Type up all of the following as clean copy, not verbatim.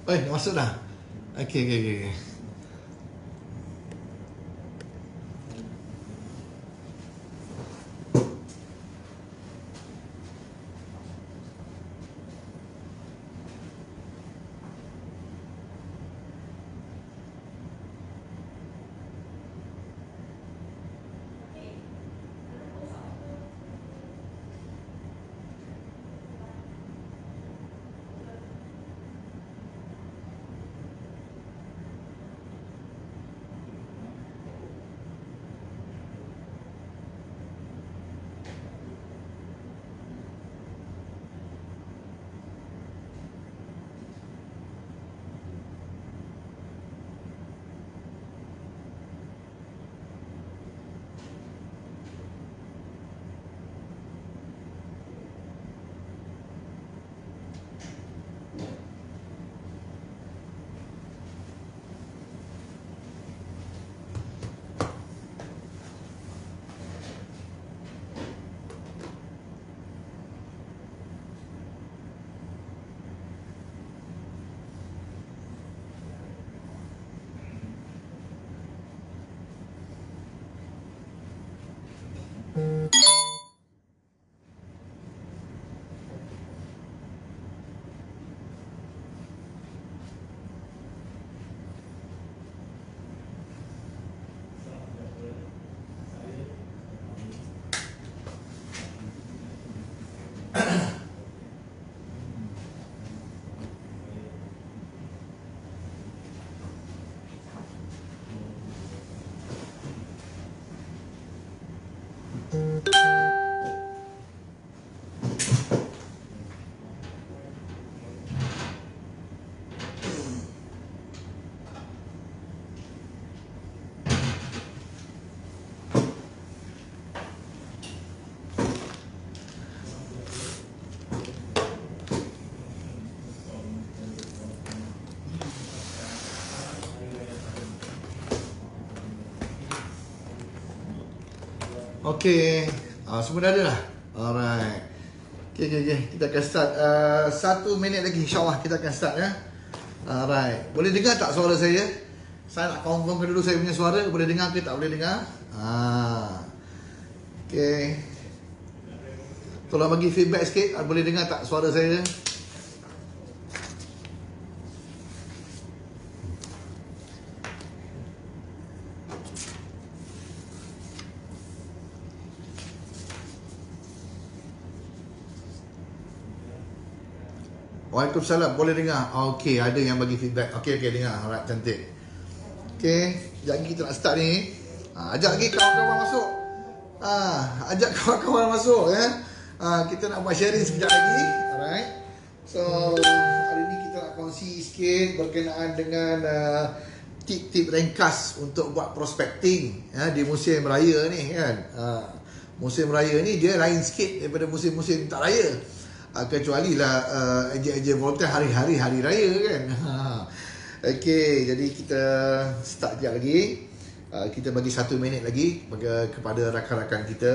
Dah masuk dah. Okey. Okey, semua dah ada dah. Alright. Okey. Kita akan start 1 minit lagi, insyaAllah kita akan start ya. Alright. Boleh dengar tak suara saya? Saya nak confirmkan dulu saya punya suara. Boleh dengar ke tak boleh dengar? Okey. Tolong bagi feedback sikit. Boleh dengar tak suara saya? Waalaikumsalam, boleh dengar? Okey, ada yang bagi feedback. Okey, dengar. Alright, cantik. Okey, sekejap lagi kita nak start ni. Ajak lagi kawan-kawan masuk. Ajak kawan-kawan masuk ya. Kita nak buat sharing sekejap lagi. Alright. So, hari ni kita nak kongsi sikit berkenaan dengan tip-tip ringkas untuk buat prospecting ya, di musim raya ni kan. Musim raya ni dia lain sikit daripada musim-musim tak raya. Kecuali lah ejen-ejen volunteer hari-hari hari raya kan. Okey, jadi kita start sekejap lagi. Kita bagi 1 minit lagi kepada rakan-rakan kita.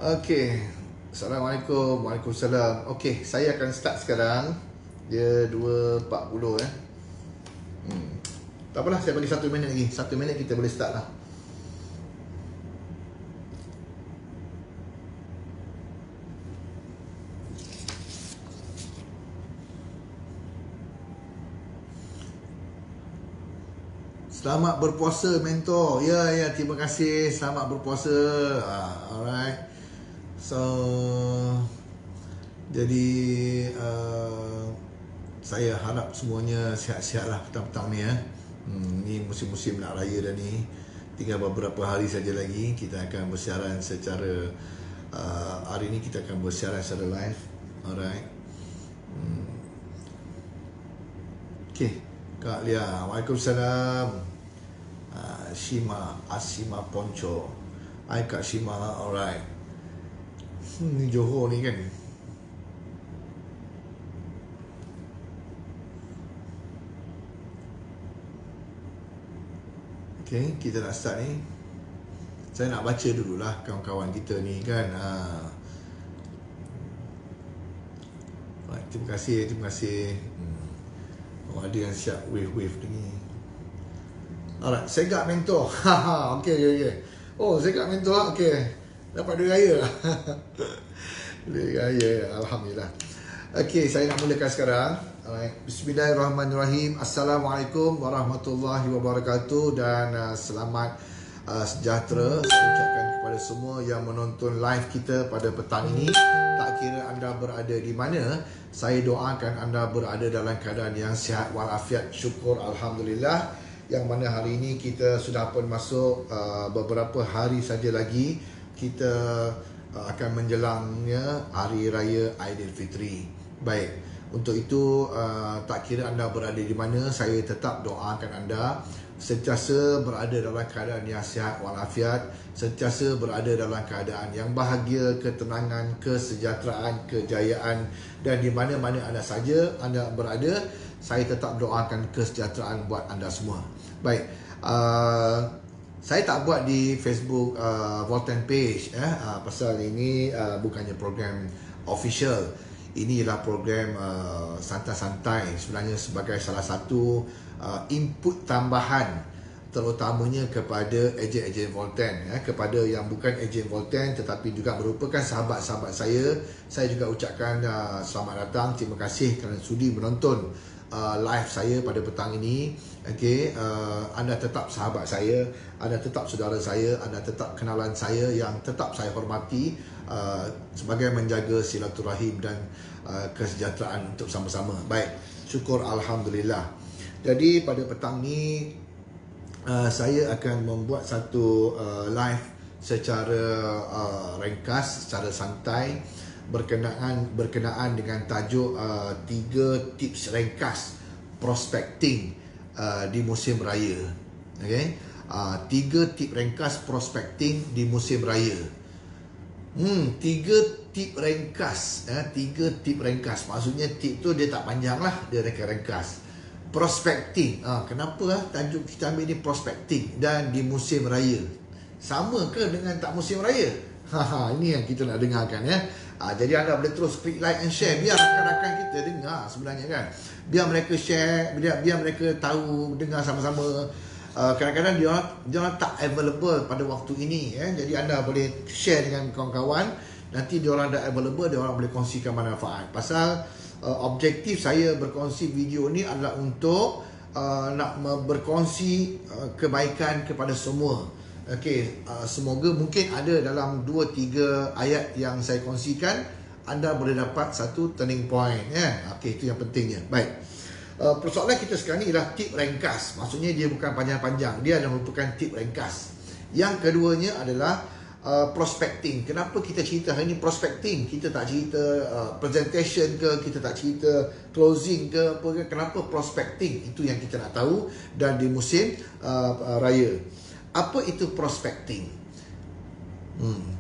Okey. Assalamualaikum. Waalaikumsalam. Okey, saya akan start sekarang. Dia 2.40 ya. Tak apalah, saya bagi 1 minit lagi. 1 minit kita boleh start lah. Selamat berpuasa mentor. Ya, terima kasih. Selamat berpuasa. Alright. So, jadi saya harap semuanya sihat-sihat lah petang-petang ni ya. Ni musim-musim nak raya dah ni. Tinggal beberapa hari saja lagi kita akan bersiaran secara Hari ini kita akan bersiaran secara live. Alright. Okay, Kak Lia, Waalaikumsalam. Shima, Asima Poncho. Hai Kak Shima, alright. Ni Johor ni kan. Okay, kita nak start ni. Saya nak baca dululah kawan-kawan kita ni kan. Right, terima kasih. Oh, ada yang siap wave ni. Alright, segak mentor. Okay. Oh, segak mentor. Okay. Dapat duit raya. Duit raya. Alhamdulillah. Okay, saya nak mulakan sekarang. Alright. Bismillahirrahmanirrahim. Assalamualaikum warahmatullahi wabarakatuh. Dan selamat sejahtera saya ucapkan kepada semua yang menonton live kita pada petang ini. Tak kira anda berada di mana, saya doakan anda berada dalam keadaan yang sihat walafiat. Syukur Alhamdulillah. Yang mana hari ini kita sudah pun masuk beberapa hari saja lagi kita akan menjelangnya Hari Raya Aidilfitri. Baik, untuk itu tak kira anda berada di mana, saya tetap doakan anda sentiasa berada dalam keadaan yang sihat walafiat, sentiasa berada dalam keadaan yang bahagia, ketenangan, kesejahteraan, kejayaan, dan di mana-mana anda saja anda berada, saya tetap doakan kesejahteraan buat anda semua. Baik, saya tak buat di Facebook Volten page pasal ini bukannya program official. Ini ialah program santai-santai, sebenarnya sebagai salah satu input tambahan, terutamanya kepada ejen-ejen Volten, kepada yang bukan ejen Volten tetapi juga merupakan sahabat-sahabat saya. Saya juga ucapkan selamat datang, terima kasih kerana sudi menonton live saya pada petang ini. Okay, anda tetap sahabat saya, anda tetap saudara saya, anda tetap kenalan saya yang tetap saya hormati, sebagai menjaga silaturahim dan kesejahteraan untuk sama-sama. Baik, syukur Alhamdulillah. Jadi pada petang ni saya akan membuat satu live secara ringkas, secara santai, berkenaan dengan tajuk 3 tips ringkas prospecting di musim raya. Okay? 3 tips ringkas prospecting di musim raya. 3 tip ringkas. 3 tip ringkas. Maksudnya tip tu dia tak panjang lah, dia ringkas. Prospecting. Kenapa tajuk kita ambil ni prospecting dan di musim raya? Sama ke dengan tak musim raya? Ini yang kita nak dengarkan ya. Jadi anda boleh terus klik like and share, biar rakan-rakan kita dengar sebenarnya kan. Biar mereka share, biar mereka tahu, dengar sama-sama. Kadang-kadang dia tak available pada waktu ini ya. Jadi anda boleh share dengan kawan-kawan. Nanti dia orang dah available, dia orang boleh kongsikan manfaat. Pasal objektif saya berkongsi video ni adalah untuk nak berkongsi kebaikan kepada semua. Okey, semoga mungkin ada dalam 2-3 ayat yang saya kongsikan anda boleh dapat satu turning point ya. Okey, itu yang pentingnya. Baik. Persoalan kita sekarang ni ialah tip ringkas. Maksudnya dia bukan panjang-panjang, dia adalah merupakan tip ringkas. Yang keduanya adalah prospecting. Kenapa kita cerita hari ini prospecting? Kita tak cerita presentation ke, kita tak cerita closing ke, apa ke. Kenapa prospecting? Itu yang kita nak tahu. Dan di musim raya, apa itu prospecting?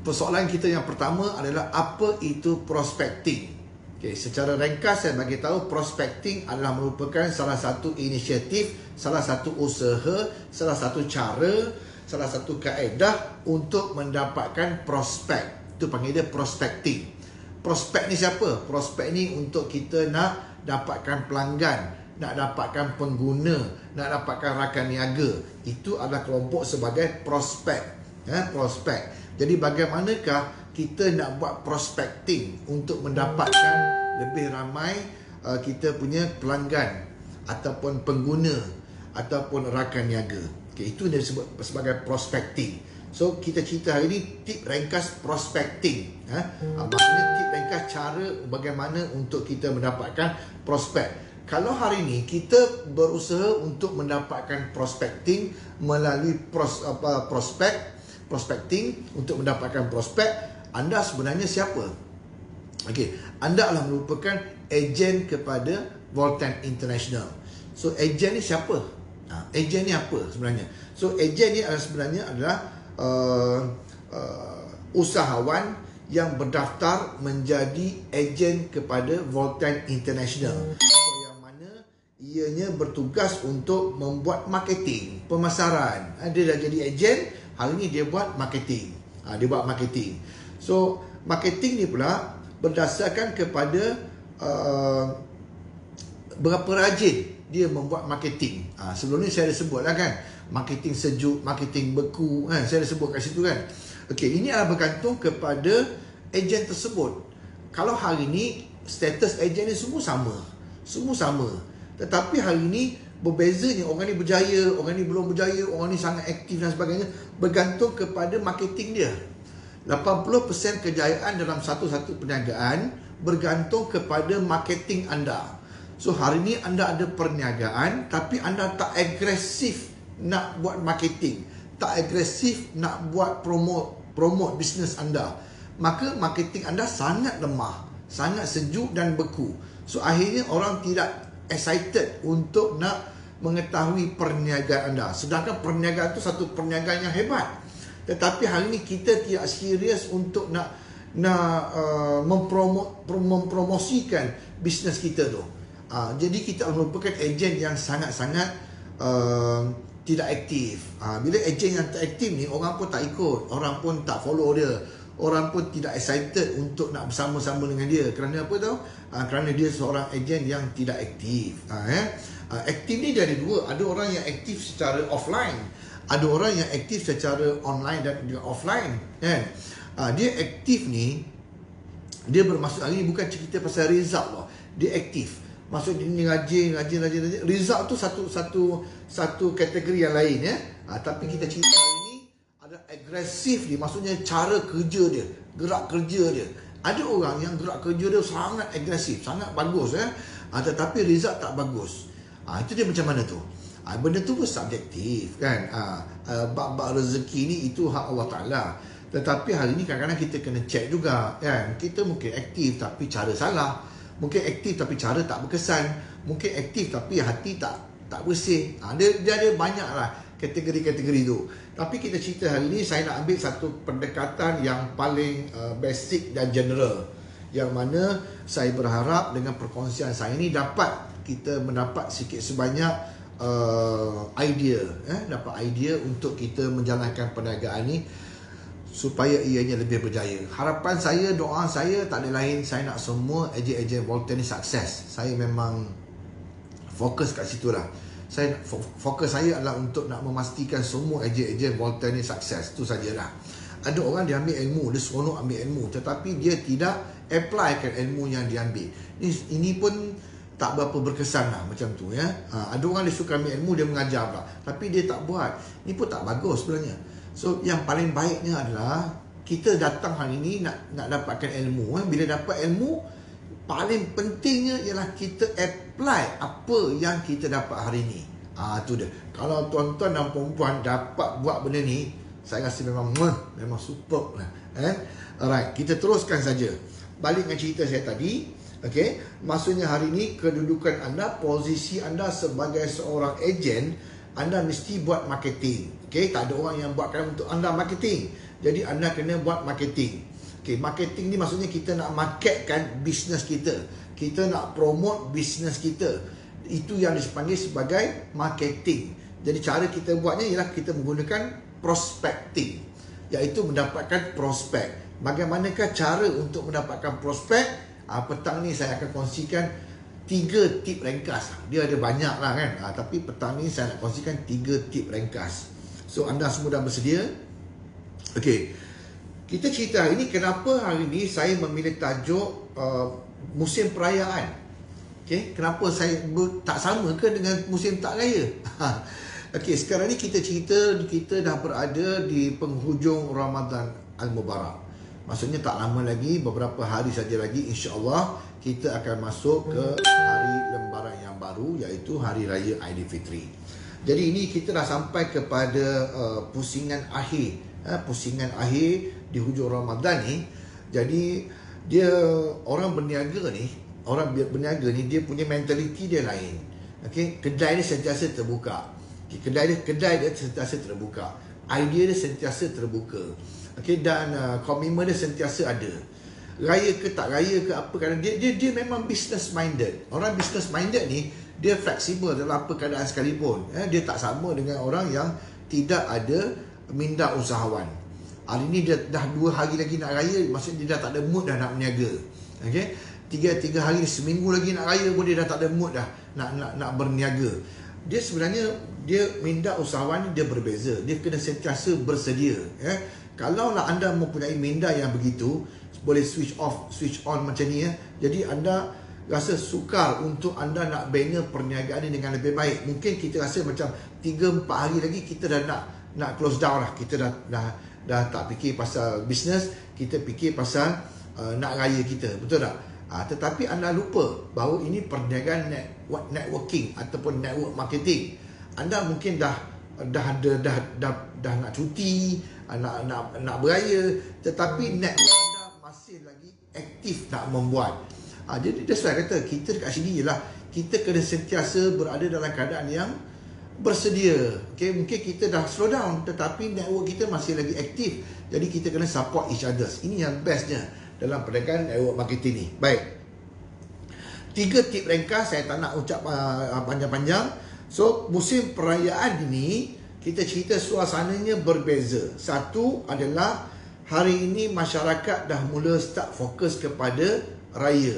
Persoalan kita yang pertama adalah apa itu prospecting? Okay, secara ringkas saya bagi tahu prospecting adalah merupakan salah satu inisiatif, salah satu usaha, salah satu cara, salah satu kaedah untuk mendapatkan prospek. Itu panggil dia prospecting. Prospek ni siapa? Prospek ni untuk kita nak dapatkan pelanggan, nak dapatkan pengguna, nak dapatkan rakan niaga. Itu adalah kelompok sebagai prospek. Prospek. Jadi bagaimanakah kita nak buat prospecting untuk mendapatkan lebih ramai kita punya pelanggan ataupun pengguna ataupun rakan niaga. Okay, itu dia disebut sebagai prospecting. So kita cerita hari ini tip ringkas prospecting. Maksudnya tip ringkas cara bagaimana untuk kita mendapatkan prospek. Kalau hari ini kita berusaha untuk mendapatkan prospecting melalui prospecting untuk mendapatkan prospek, anda sebenarnya siapa? Okey, anda adalah merupakan ejen kepada Voltan International. So ejen ni siapa? Ejen ni apa sebenarnya? So ejen ni sebenarnya adalah usahawan yang berdaftar menjadi ejen kepada Voltan International. So yang mana ianya bertugas untuk membuat marketing, pemasaran. Dia dah jadi ejen, hari ni dia buat marketing. Dia buat marketing. So marketing ni pula berdasarkan kepada berapa rajin dia membuat marketing. Sebelum ni saya dah sebut lah kan, marketing sejuk, marketing beku kan, saya dah sebut kat situ kan. Okey, ini adalah bergantung kepada ejen tersebut. Kalau hari ni status ejen ni semua sama. Semua sama. Tetapi hari ni berbezanya, orang ni berjaya, orang ni belum berjaya, orang ni sangat aktif dan sebagainya, bergantung kepada marketing dia. 80% kejayaan dalam satu-satu perniagaan bergantung kepada marketing anda. So hari ni anda ada perniagaan tapi anda tak agresif nak buat marketing, tak agresif nak buat promote bisnes anda, maka marketing anda sangat lemah, sangat sejuk dan beku. So akhirnya orang tidak excited untuk nak mengetahui perniagaan anda. Sedangkan perniagaan itu satu perniagaan yang hebat. Tetapi hari ini kita tidak serius untuk nak mempromosikan bisnes kita tu. Jadi kita merupakan ejen yang sangat-sangat tidak aktif. Bila ejen yang tak aktif ni, orang pun tak ikut, orang pun tak follow dia, orang pun tidak excited untuk nak bersama-sama dengan dia. Kerana apa tahu? Kerana dia seorang ejen yang tidak aktif. Aktif ni dia ada dua. Ada orang yang aktif secara offline, ada orang yang aktif secara online dan juga offline kan. Dia aktif ni, dia bermaksud hari ni bukan cerita pasal result lah. Dia aktif, maksud dia ni rajin. Result tu satu kategori yang lain ya. Tapi kita cerita hari ni ada agresif dia, maksudnya cara kerja dia, gerak kerja dia. Ada orang yang gerak kerja dia sangat agresif, sangat bagus ya. Tetapi result tak bagus. Itu dia macam mana tu? Benda tu pun subjektif kan. Bab rezeki ni itu hak Allah Ta'ala. Tetapi hari ni kadang-kadang kita kena check juga kan. Kita mungkin aktif tapi cara salah, mungkin aktif tapi cara tak berkesan, mungkin aktif tapi hati tak bersih. Dia ada banyak lah kategori-kategori tu. Tapi kita cerita hari ni, saya nak ambil satu pendekatan yang paling basic dan general, yang mana saya berharap dengan perkongsian saya ni dapat kita mendapat sikit sebanyak idea, dapat idea untuk kita menjalankan perniagaan ni supaya ianya lebih berjaya. Harapan saya, doa saya tak ada lain, saya nak semua ejen-ejen Voltan ni sukses. Saya memang fokus kat situ lah. Fokus saya adalah untuk nak memastikan semua ejen-ejen Voltan ni sukses. Itu sajalah. Ada orang dia ambil ilmu, dia seronok ambil ilmu, tetapi dia tidak applykan ilmu yang dia ambil. Ini pun tak berapa berkesan lah macam tu ya. Ada orang dia suka ambil ilmu, dia mengajar pula, tapi dia tak buat. Ini pun tak bagus sebenarnya. So yang paling baiknya adalah kita datang hari ni nak dapatkan ilmu. Bila dapat ilmu, paling pentingnya ialah kita apply apa yang kita dapat hari ni. Tu dia. Kalau tuan-tuan dan perempuan dapat buat benda ni, saya rasa memang superb lah. Alright, kita teruskan saja. Balik dengan cerita saya tadi. Okey, maksudnya hari ni kedudukan anda, posisi anda sebagai seorang ejen, anda mesti buat marketing. Okey, tak ada orang yang buatkan untuk anda marketing. Jadi anda kena buat marketing. Okey, marketing ni maksudnya kita nak marketkan bisnes kita. Kita nak promote bisnes kita. Itu yang dipanggil sebagai marketing. Jadi cara kita buatnya ialah kita menggunakan prospecting, iaitu mendapatkan prospek. Bagaimanakah cara untuk mendapatkan prospek? Petang ni saya akan kongsikan 3 tip ringkas. Dia ada banyak lah kan, tapi petang ni saya nak kongsikan 3 tip ringkas. So anda semua dah bersedia? Okey, kita cerita hari ni kenapa hari ni saya memilih tajuk musim perayaan. Okey, kenapa saya tak sama ke dengan musim tak raya? Okey, sekarang ni kita cerita kita dah berada di penghujung Ramadan Al-Mubarak. Maksudnya tak lama lagi, beberapa hari saja lagi, insya-Allah kita akan masuk ke hari lembaran yang baru, iaitu Hari Raya Aidilfitri. Jadi ini kita dah sampai kepada pusingan akhir. Pusingan akhir di hujung Ramadan ni. Jadi dia orang berniaga ni, dia punya mentaliti dia lain. Okey, kedai dia sentiasa terbuka. Okay, kedai dia sentiasa terbuka. Idea dia sentiasa terbuka. Okey, dan komitmen dia sentiasa ada. Raya ke tak raya ke apa, kadang dia memang business minded. Orang business minded ni dia fleksibel dalam apa keadaan sekalipun. Dia tak sama dengan orang yang tidak ada minda usahawan. Hari ni dia dah 2 hari lagi nak raya, maksudnya dia dah tak ada mood dah nak berniaga. Okey, tiga hari, seminggu lagi nak raya pun dia dah tak ada mood dah nak berniaga. Dia sebenarnya, dia minda usahawan ni dia berbeza. Dia kena sentiasa bersedia. Kalaulah anda mempunyai minda yang begitu, boleh switch off, switch on macam ni. Jadi anda rasa sukar untuk anda nak bina perniagaan ini dengan lebih baik. Mungkin kita rasa macam 3-4 hari lagi kita dah nak close down lah. Kita dah tak fikir pasal bisnes, kita fikir pasal nak raya kita. Betul tak? Tetapi anda lupa bahawa ini perniagaan networking ataupun network marketing. Anda mungkin dah nak cuti, nak beraya, tetapi network anda masih lagi aktif nak membuat. Jadi saya kata kita dekat sini ialah kita kena sentiasa berada dalam keadaan yang bersedia. Okay, mungkin kita dah slow down tetapi network kita masih lagi aktif. Jadi kita kena support each others. Ini yang bestnya dalam perniagaan network marketing ni. Baik. 3 tip ringkas, saya tak nak ucap panjang-panjang. So, musim perayaan ini kita cerita suasananya berbeza. Satu adalah hari ini masyarakat dah mula start fokus kepada raya.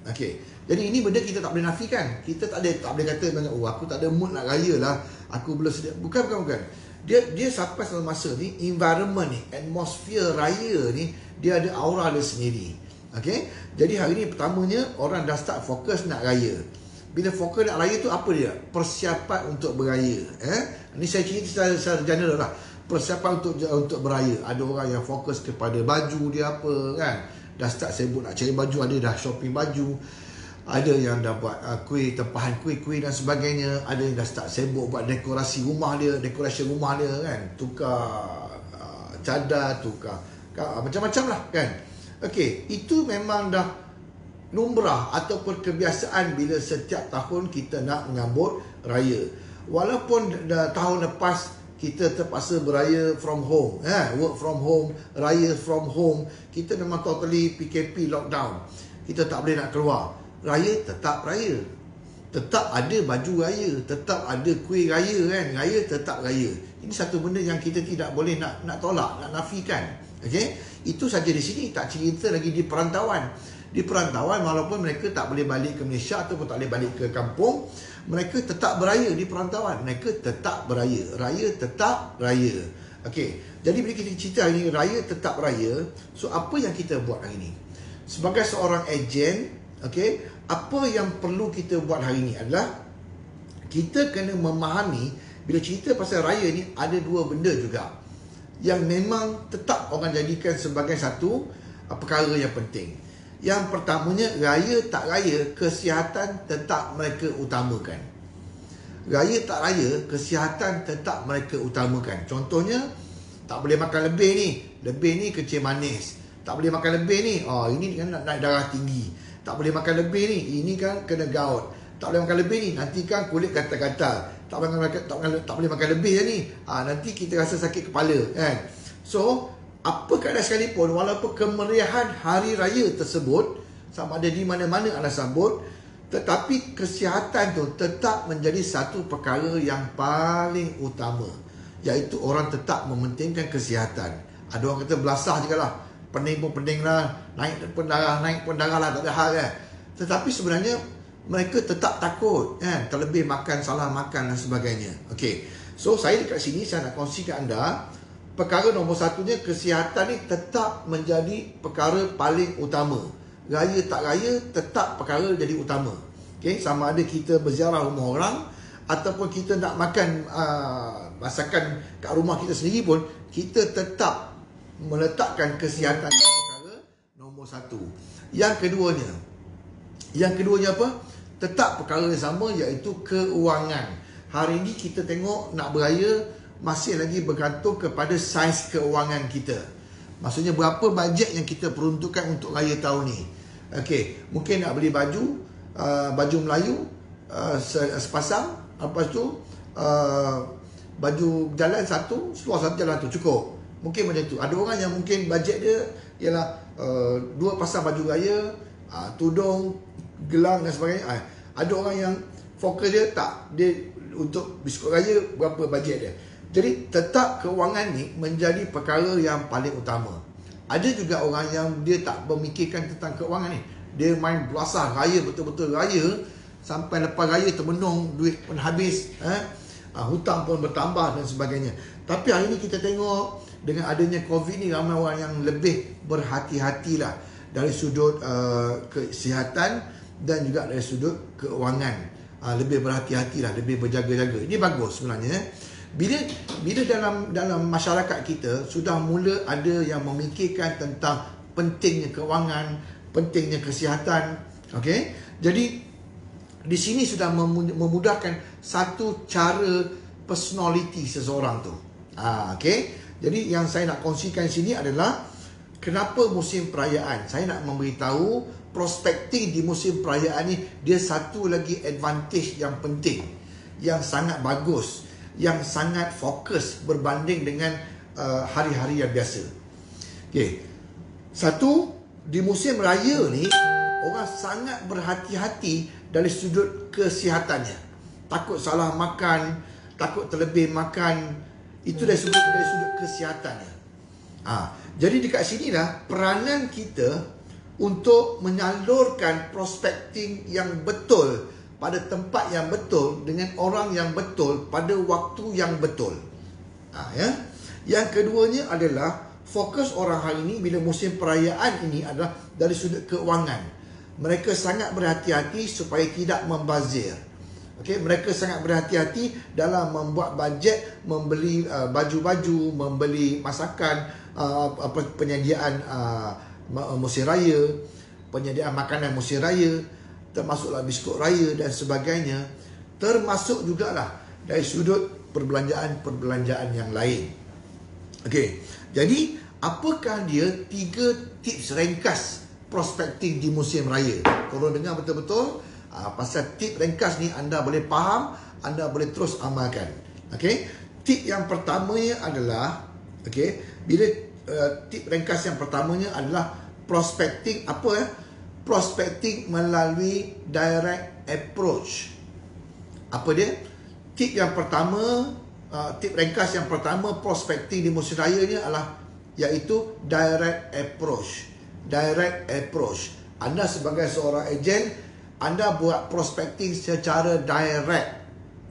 Okey. Jadi ini benda kita tak boleh nafikan. Kita tak boleh kata aku tak ada mood nak raya lah, aku belum sedia. Bukan. Dia sampai satu masa ni, environment ni, atmosphere raya ni, dia ada aura dia sendiri. Okey. Jadi hari ni pertamanya orang dah start fokus nak raya. Bila fokus nak raya tu apa dia? Persiapan untuk beraya. Ni saya cerita secara general lah. Persiapan untuk beraya. Ada orang yang fokus kepada baju dia apa kan. Dah start sibuk nak cari baju, ada dah shopping baju. Ada yang dah buat kuih, tempahan kuih dan sebagainya. Ada yang dah start sibuk buat dekorasi rumah dia, dekorasi rumah dia kan. Tukar cadar, tukar macam-macam lah kan. Okey, itu memang dah lumrah ataupun kebiasaan bila setiap tahun kita nak menyambut raya. Walaupun tahun lepas kita terpaksa beraya from home, work from home, raya from home, kita memang totally PKP lockdown. Kita tak boleh nak keluar. Raya tetap raya. Tetap ada baju raya, tetap ada kuih raya kan. Raya tetap raya. Ini satu benda yang kita tidak boleh nak tolak, nak nafikan. Okey? Itu saja di sini, tak cerita lagi di perantauan. Di perantauan walaupun mereka tak boleh balik ke Malaysia ataupun tak boleh balik ke kampung, mereka tetap beraya di perantauan. Mereka tetap beraya. Raya tetap raya. Okey. Jadi bila kita cerita hari ini raya tetap raya, so apa yang kita buat hari ini? Sebagai seorang ejen, okey, apa yang perlu kita buat hari ini adalah kita kena memahami bila cerita pasal raya ni ada 2 benda juga yang memang tetap orang jadikan sebagai satu perkara yang penting. Yang pertamanya, raya tak raya, kesihatan tetap mereka utamakan. Raya tak raya, kesihatan tetap mereka utamakan. Contohnya, tak boleh makan lebih ni. Lebih ni kecil manis. Tak boleh makan lebih ni. Ini kan nak naik darah tinggi. Tak boleh makan lebih ni. Ini kan kena gout. Tak boleh makan lebih ni. Nanti kan kulit gatal-gatal. Tak boleh makan lebih je ni. Nanti kita rasa sakit kepala kan. So, apa keadaan sekalipun, walaupun kemeriahan hari raya tersebut sama ada di mana-mana anda sambut, tetapi kesihatan tu tetap menjadi satu perkara yang paling utama, iaitu orang tetap mementingkan kesihatan. Ada orang kata belasah je lah, pening pun pening lah, naik pun darah lah, tak ada hal kan. Tetapi sebenarnya mereka tetap takut kan, terlebih makan, salah makan dan sebagainya. Okey, so saya dekat sini saya nak kongsikan anda perkara nombor satunya, kesihatan ni tetap menjadi perkara paling utama. Raya tak raya tetap perkara jadi utama. Okay? Sama ada kita berziarah rumah orang ataupun kita nak makan masakan kat rumah kita sendiri pun, kita tetap meletakkan kesihatan perkara nombor satu. Yang keduanya apa? Tetap perkara yang sama, iaitu keuangan. Hari ini kita tengok nak beraya masih lagi bergantung kepada saiz keuangan kita. Maksudnya berapa bajet yang kita peruntukkan untuk raya tahun ni. Okey, mungkin nak beli baju, baju Melayu sepasang, lepas tu baju jalan satu, seluar satu jalan tu cukup. Mungkin macam tu. Ada orang yang mungkin bajet dia ialah 2 pasang baju raya, tudung, gelang dan sebagainya. Ada orang yang fokus dia tak, dia untuk biskut raya berapa bajet dia. Jadi tetap kewangan ni menjadi perkara yang paling utama. Ada juga orang yang dia tak memikirkan tentang kewangan ni. Dia main belasah raya, betul-betul raya, sampai lepas raya termenung, duit pun habis, hutang pun bertambah dan sebagainya. Tapi hari ni kita tengok dengan adanya COVID ni, ramai orang yang lebih berhati-hatilah dari sudut kesihatan dan juga dari sudut keuangan. Lebih berhati-hatilah, lebih berjaga-jaga. Ini bagus sebenarnya. Bila dalam masyarakat kita sudah mula ada yang memikirkan tentang pentingnya keuangan, pentingnya kesihatan, okey. Jadi di sini sudah memudahkan satu cara personality seseorang tu. Okey. Jadi yang saya nak kongsikan sini adalah kenapa musim perayaan. Saya nak memberitahu prospecting di musim perayaan ni, dia satu lagi advantage yang penting, yang sangat bagus, yang sangat fokus berbanding dengan hari-hari yang biasa. Okey. Satu, di musim raya ni orang sangat berhati-hati dari sudut kesihatannya. Takut salah makan, takut terlebih makan. Itu dari sudut kesihatannya. Jadi dekat sinilah peranan kita untuk menyalurkan prospecting yang betul pada tempat yang betul dengan orang yang betul pada waktu yang betul. Yang keduanya adalah fokus orang hari ini bila musim perayaan ini adalah dari sudut keuangan. Mereka sangat berhati-hati supaya tidak membazir. Okey, mereka sangat berhati-hati dalam membuat bajet, membeli baju-baju, membeli masakan, penyediaan musim raya, penyediaan makanan musim raya, termasuklah biskut raya dan sebagainya. Termasuk jugalah dari sudut perbelanjaan yang lain. Okey, jadi apakah dia 3 tips ringkas prospecting di musim raya? Korang dengar betul-betul. Pasal tip ringkas ni anda boleh faham, anda boleh terus amalkan. Okey, tip yang pertamanya adalah, okey, bila tip ringkas yang pertamanya adalah prospecting prospecting melalui direct approach. Apa dia? Tip yang pertama, tip ringkas yang pertama prospecting di musim raya ni adalah iaitu direct approach. Direct approach. Anda sebagai seorang ejen, anda buat prospecting secara direct.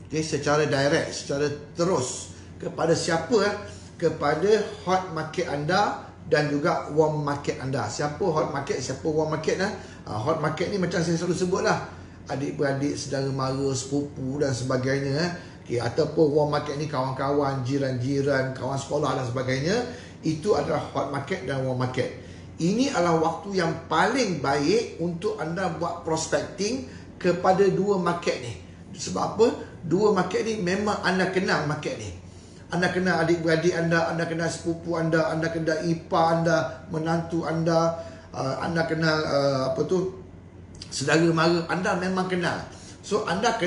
Okay, secara direct, secara terus. Kepada siapa? Kepada hot market anda dan juga warm market anda. Siapa hot market, siapa warm market? Hot market ni macam saya selalu sebut lah, adik-beradik, saudara mara, sepupu dan sebagainya. Okay, ataupun warm market ni kawan-kawan, jiran-jiran, kawan sekolah dan sebagainya. Itu adalah hot market dan warm market. Ini adalah waktu yang paling baik untuk anda buat prospecting kepada dua market ni. Sebab apa? Dua market ni memang anda kenal market ni. Anda kenal adik-beradik anda kenal sepupu anda kenal ipar anda, menantu anda, anda kenal saudara mara anda memang kenal. So anda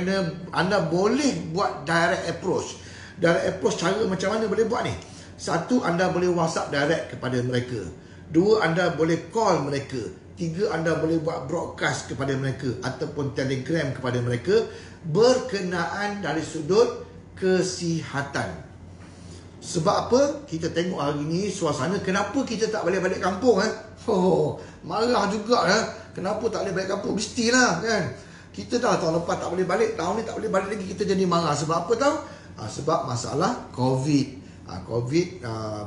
boleh buat direct approach. Direct approach cara macam mana boleh buat ni? Satu, anda boleh WhatsApp direct kepada mereka. Dua, anda boleh call mereka. Tiga, anda boleh buat broadcast kepada mereka ataupun telegram kepada mereka berkenaan dari sudut kesihatan. Sebab apa? Kita tengok hari ni suasana, kenapa kita tak boleh balik kampung? Marah juga kenapa tak boleh balik kampung? Mestilah kan. Kita dah tahun lepas tak boleh balik, tahun ni tak boleh balik lagi, kita jadi marah. Sebab apa tahu? Sebab masalah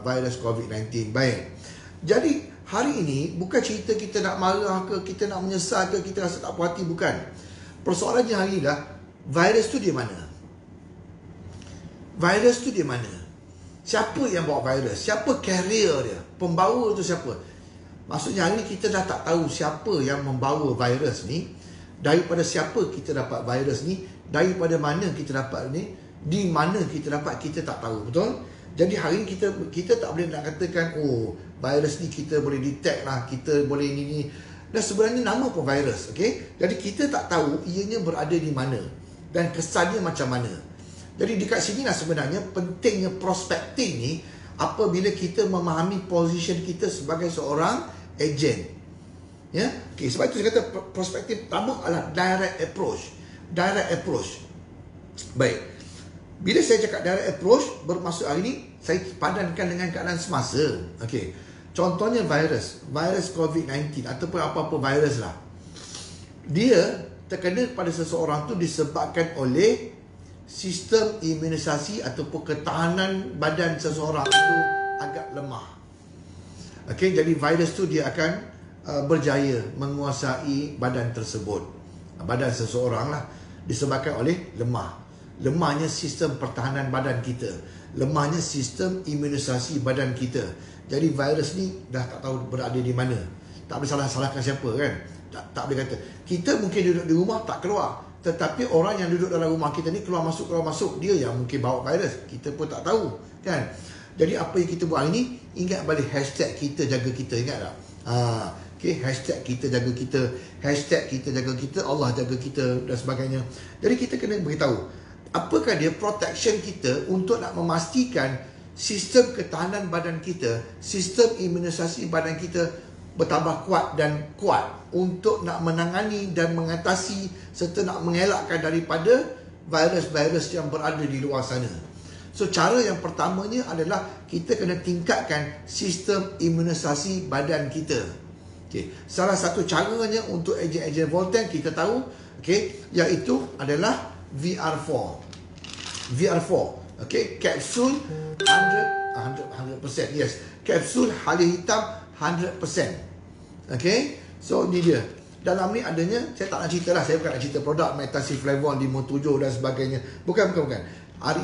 virus COVID-19. Baik. Jadi hari ini bukan cerita kita nak marah ke, kita nak menyesal ke, kita rasa tak puas hati, bukan. Persoalannya hari ini lah, virus tu di mana? Virus tu di mana? Siapa yang bawa virus? Siapa carrier dia? Pembawa tu siapa? Maksudnya hari ini kita dah tak tahu siapa yang membawa virus ni. Daripada siapa kita dapat virus ni, daripada mana kita dapat ni, di mana kita dapat, kita tak tahu, betul? Jadi hari ni kita tak boleh nak katakan oh virus ni kita boleh detect lah, kita boleh ni. Dan sebenarnya nama pun virus, okey. Jadi kita tak tahu ianya berada di mana dan kesannya macam mana. Jadi dekat sini lah sebenarnya pentingnya prospecting ni apabila kita memahami position kita sebagai seorang agent. Ya, okey, sebab itu saya kata prospecting pertama adalah direct approach. Direct approach. Baik. Bila saya cakap direct approach, bermaksud hari ni saya padankan dengan keadaan semasa. Okey. Contohnya virus COVID-19 ataupun apa-apa virus lah. Dia terkena pada seseorang tu disebabkan oleh sistem imunisasi ataupun ketahanan badan seseorang itu agak lemah. Okey, jadi virus tu dia akan berjaya menguasai badan tersebut. Badan seseorang lah disebabkan oleh lemahnya sistem pertahanan badan kita, lemahnya sistem imunisasi badan kita. Jadi virus ni dah tak tahu berada di mana. Tak boleh salahkan siapa kan. Tak boleh kata. Kita mungkin duduk di rumah tak keluar, tetapi orang yang duduk dalam rumah kita ni keluar masuk, dia yang mungkin bawa virus. Kita pun tak tahu kan. Jadi apa yang kita buat hari ni, ingat balik hashtag kita jaga kita, ingat tak? Okay, hashtag kita jaga kita, hashtag kita jaga kita, Allah jaga kita dan sebagainya. Jadi kita kena beritahu apakah dia protection kita untuk nak memastikan sistem ketahanan badan kita, sistem imunisasi badan kita bertambah kuat dan kuat untuk nak menangani dan mengatasi serta nak mengelakkan daripada virus-virus yang berada di luar sana. So cara yang pertamanya adalah kita kena tingkatkan sistem imunisasi badan kita. Okay. Salah satu caranya untuk ejen-ejen Voltan kita tahu, okay, iaitu adalah VR4. VR4, okay, kapsul 100%, yes. Kapsul halia hitam 100%. Okay, so ni dia. Dalam ni adanya, saya tak nak cerita lah, saya bukan nak cerita produk Metasiflavon 57 dan sebagainya. Bukan.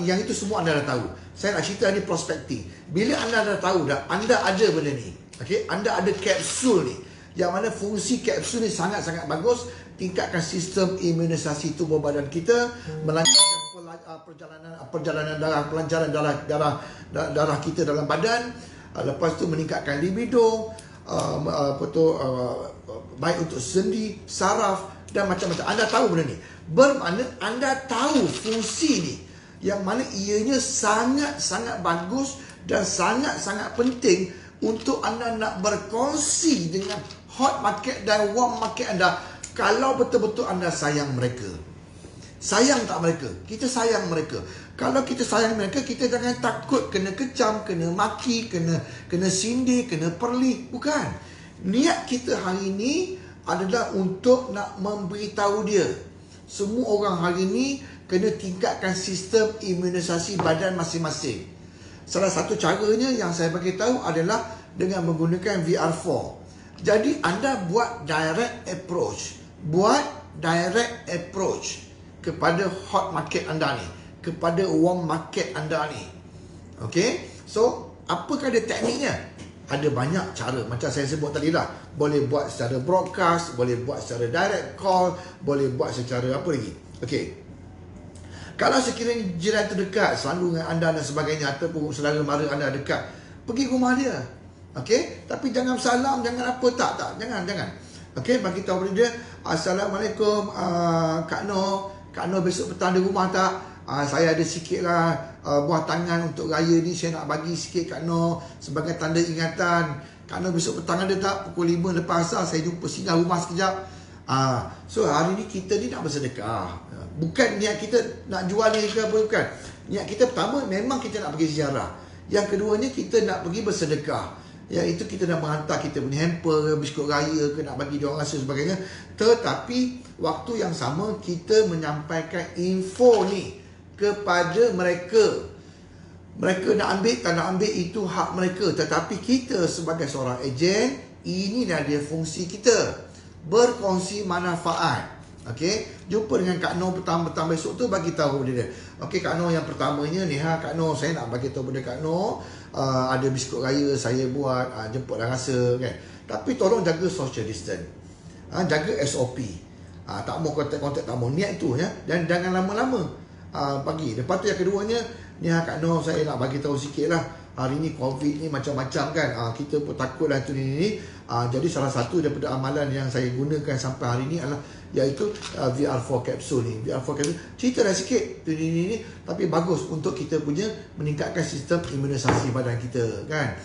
Yang itu semua anda dah tahu. Saya nak cerita ni prospecting. Bila anda dah tahu dah, anda ada benda ni. Okay, anda ada kapsul ni. Yang mana fungsi kapsul ni sangat-sangat bagus. Tingkatkan sistem imunisasi tubuh badan kita, melancarkan perjalanan darah, pelancaran darah kita dalam badan. Lepas tu meningkatkan libido, baik untuk sendi, saraf dan macam-macam. Anda tahu benda ni. Bermakna anda tahu fungsi ni, yang mana ianya sangat-sangat bagus dan sangat-sangat penting untuk anda nak berkongsi dengan hot market dan warm market anda. Kalau betul-betul anda sayang mereka. Sayang tak mereka? Kita sayang mereka. Kalau kita sayang mereka, kita jangan takut kena kecam, kena maki, kena sindir, kena perli. Bukan. Niat kita hari ini adalah untuk nak memberitahu dia. Semua orang hari ini kena tingkatkan sistem imunisasi badan masing-masing. Salah satu caranya yang saya bagi tahu adalah dengan menggunakan VR4. Jadi anda buat direct approach. Kepada hot market anda ni, kepada warm market anda ni. Okay, so apakah dia tekniknya? Ada banyak cara. Macam saya sebut tadi lah, boleh buat secara broadcast, boleh buat secara direct call, boleh buat secara apa lagi. Okay, kalau sekiranya jiran terdekat selalu dengan anda dan sebagainya, ataupun saudara mara anda dekat, pergi rumah dia. Okay, tapi jangan salam, jangan apa, tak, jangan. Okay, bagi tahu pada dia, Assalamualaikum, Kak Noh besok petang di rumah tak? Saya ada sikit lah buah tangan untuk raya ni, saya nak bagi sikit Kak Noh sebagai tanda ingatan. Kak Noh besok petang ada tak? Pukul 5 lepas asar saya jumpa singgah rumah sekejap. So hari ni kita ni nak bersedekah. Bukan niat kita nak jual ni ke apa, bukan. Niat kita pertama memang kita nak pergi ziarah. Yang keduanya kita nak pergi bersedekah. Iaitu kita nak menghantar kita punya hamper, biskut raya ke, nak bagi dia orang rasa sebagainya. Tetapi waktu yang sama kita menyampaikan info ni kepada mereka. Mereka nak ambil tak nak ambil itu hak mereka. Tetapi kita sebagai seorang ejen, inilah dia fungsi kita, berkongsi manfaat. Okey, jumpa dengan Kak Noh petang-petang besok tu, bagi tahu dia. Okey Kak Noh, yang pertamanya ni Kak Noh, saya nak bagi tahu pada Kak Noh, ada biskut raya saya buat, jemputlah rasa kan. Tapi tolong jaga social distance. Jaga SOP. Tak mau kontak-kontak, tak mau, niat tu ya. Dan jangan lama-lama bagi. Lepas tu yang keduanya, Ni Kak Noh, saya nak bagi tahu sikit lah. Hari ni COVID ni macam-macam kan. Kita pun takut lah tu ni. Jadi salah satu daripada amalan yang saya gunakan sampai hari ni adalah iaitu VR4 capsule ni. VR4 capsule, cerita dah sikit tu ni. Tapi bagus untuk kita punya meningkatkan sistem imunisasi badan kita kan.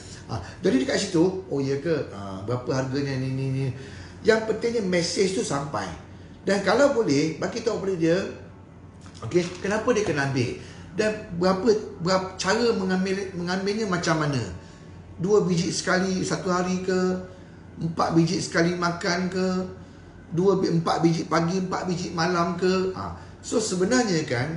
Jadi dekat situ, oh ya ke, berapa harganya ni. Yang pentingnya message tu sampai. Dan kalau boleh, bagi tahu kepada dia, okey, kenapa dia kena ambil. Dan berapa cara mengambilnya macam mana. 2 biji sekali satu hari ke, 4 biji sekali makan ke, 4 biji pagi, 4 biji malam ke. So sebenarnya kan,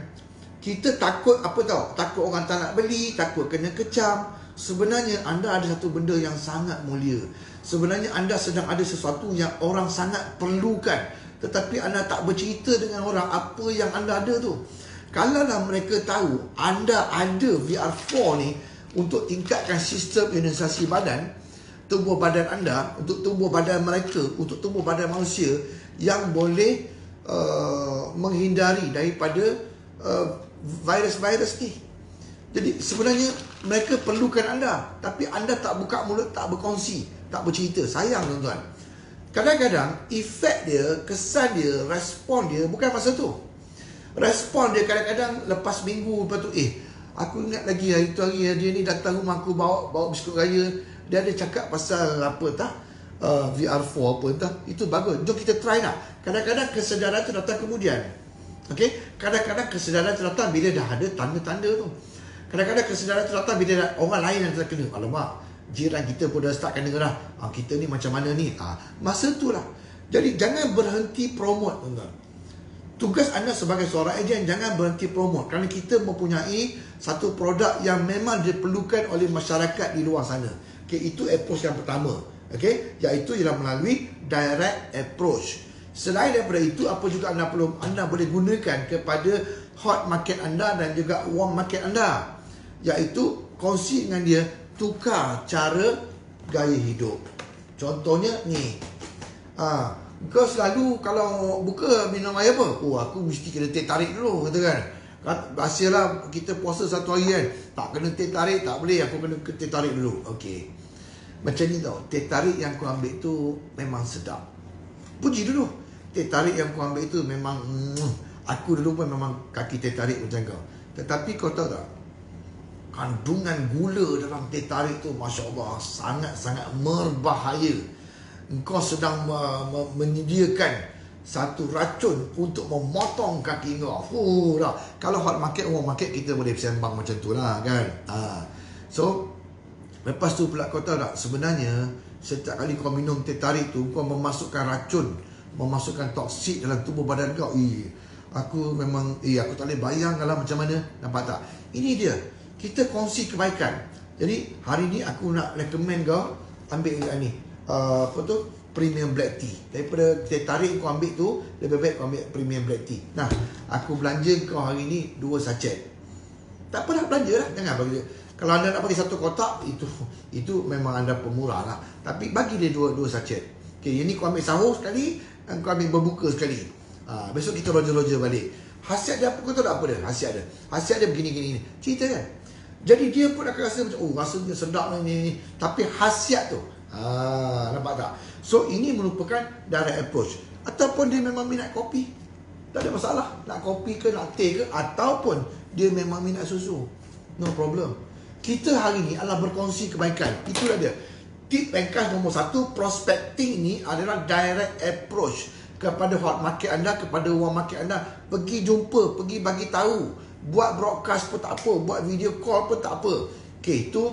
kita takut apa tahu? Takut orang tak nak beli, takut kena kecam. Sebenarnya anda ada satu benda yang sangat mulia. Sebenarnya anda sedang ada sesuatu yang orang sangat perlukan, tetapi anda tak bercerita dengan orang apa yang anda ada tu. Kalaulah mereka tahu anda ada VR4 ni untuk tingkatkan sistem imunisasi badan, tubuh badan anda, untuk tubuh badan mereka, untuk tubuh badan manusia yang boleh menghindari daripada virus-virus ni. Jadi sebenarnya mereka perlukan anda, tapi anda tak buka mulut, tak berkongsi, tak bercerita. Sayang tuan-tuan. Kadang-kadang efek dia, kesan dia, respon dia bukan masa tu. Respon dia kadang-kadang lepas minggu, lepas tu aku ingat lagi hari tu hari dia ni datang rumah aku bawa biskut raya. Dia ada cakap pasal apa tak, VR4 apa entah. Itu bagus, jom kita try lah. Kadang-kadang kesedaran tu datang kemudian. Okay? Kadang-kadang kesedaran tu datang bila dah ada tanda-tanda tu. Kadang-kadang kesedaran tu datang bila orang lain yang terkena. Alamak, jiran kita pun dah start kena dah. Kita ni macam mana ni? Masa tu lah. Jadi jangan berhenti promote, tuan-tuan. Tugas anda sebagai seorang ejen, jangan berhenti promote. Kerana kita mempunyai satu produk yang memang diperlukan oleh masyarakat di luar sana. Okay, itu approach yang pertama. Okay, iaitu ialah melalui direct approach. Selain daripada itu, apa juga anda boleh gunakan kepada hot market anda dan juga warm market anda. Iaitu kongsi dengan dia, tukar cara gaya hidup. Contohnya ni, kau selalu kalau buka minum air apa? Aku mesti kena teh tarik dulu, kata kan. Biasalah kita puasa satu hari kan, tak kena teh tarik, tak boleh, aku kena teh tarik dulu. Okey, macam ni tau, teh tarik yang kau ambil tu memang sedap. Puji dulu, teh tarik yang kau ambil tu memang aku dulu pun memang kaki teh tarik macam kau. Tetapi kau tahu tak, kandungan gula dalam teh tarik tu, Masya Allah, sangat-sangat berbahaya. Engkau sedang menyediakan satu racun untuk memotong kaki kau. Dah. Kalau hot market, warm market, kita boleh sembang macam tu lah kan. So lepas tu pula kau tahu tak, sebenarnya setiap kali kau minum teh tarik tu, kau memasukkan racun, memasukkan toksik dalam tubuh badan kau. Aku memang aku tak boleh bayang kalau macam mana. Nampak tak? Ini dia, kita kongsi kebaikan. Jadi hari ni aku nak recommend kau ambil yang ni, apa tu, premium black tea. Daripada teh tarik kau ambil tu, lebih baik kau ambil premium black tea. Nah, aku belanja kau hari ni 2 sachet. Tak apa nak belanja lah, jangan bagi. Kalau anda nak bagi 1 kotak, itu memang anda pemurah lah. Tapi bagi dia 2 sachet. Okay, yang ni kau ambil sahur sekali, dan kau ambil berbuka sekali. Besok kita roja-roja balik. Khasiat dia apa, kau tahu tak apa dia? Khasiat dia begini-gini. Cerita kan? Jadi dia pun akan rasa macam, rasanya sedap ni. Tapi khasiat tu, nampak tak? So ini merupakan direct approach. Ataupun dia memang minat kopi, tak ada masalah. Nak kopi ke, nak teh ke, ataupun dia memang minat susu, no problem. Kita hari ni adalah berkongsi kebaikan. Itulah dia. Tip ringkas nombor 1, prospecting ni adalah direct approach kepada hot market anda, kepada warm market anda. Pergi jumpa, pergi bagi tahu, buat broadcast pun tak apa, buat video call pun tak apa. Okay, itu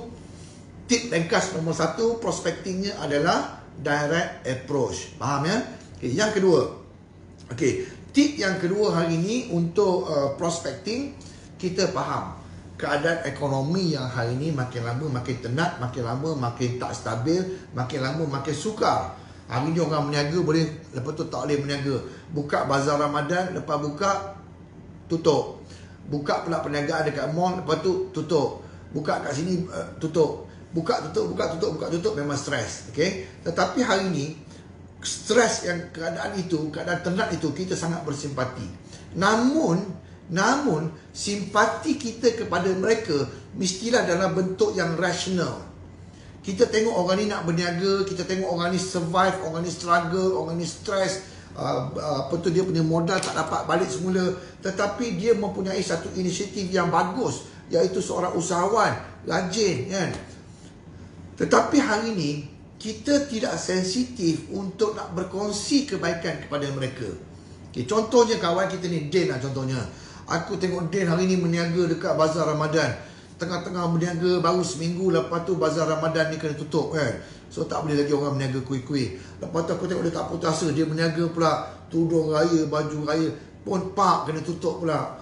tip ringkas nombor 1, prospectingnya adalah direct approach. Faham ya? Okay, yang kedua. Okay, tip yang kedua hari ini untuk prospecting, kita faham keadaan ekonomi yang hari ini makin lama makin tenat, makin lama makin tak stabil, makin lama makin sukar. Hari ni orang berniaga boleh, lepas tu tak boleh berniaga. Buka bazar Ramadan, lepas buka tutup. Buka pula perniagaan dekat mall, lepas tu tutup. Buka kat sini tutup. Buka tutup, memang stres. Okay? Tetapi hari ni stres yang keadaan itu, keadaan tenat itu, kita sangat bersimpati. Namun Namun simpati kita kepada mereka mestilah dalam bentuk yang rasional. Kita tengok orang ni nak berniaga, kita tengok orang ni survive, orang ni struggle, orang ni stress, dia punya modal tak dapat balik semula, tetapi dia mempunyai satu inisiatif yang bagus, iaitu seorang usahawan rajin, kan. Tetapi hari ni kita tidak sensitif untuk nak berkongsi kebaikan kepada mereka. Okay, contohnya kawan kita ni Din lah contohnya. Aku tengok Din hari ni berniaga dekat Bazar Ramadan. Tengah-tengah berniaga baru seminggu, lepas tu Bazar Ramadan ni kena tutup, kan. So tak boleh lagi orang berniaga kuih-kuih. Lepas tu aku tengok dia tak putus asa, dia berniaga pula tudung raya, baju raya pun kena tutup pula.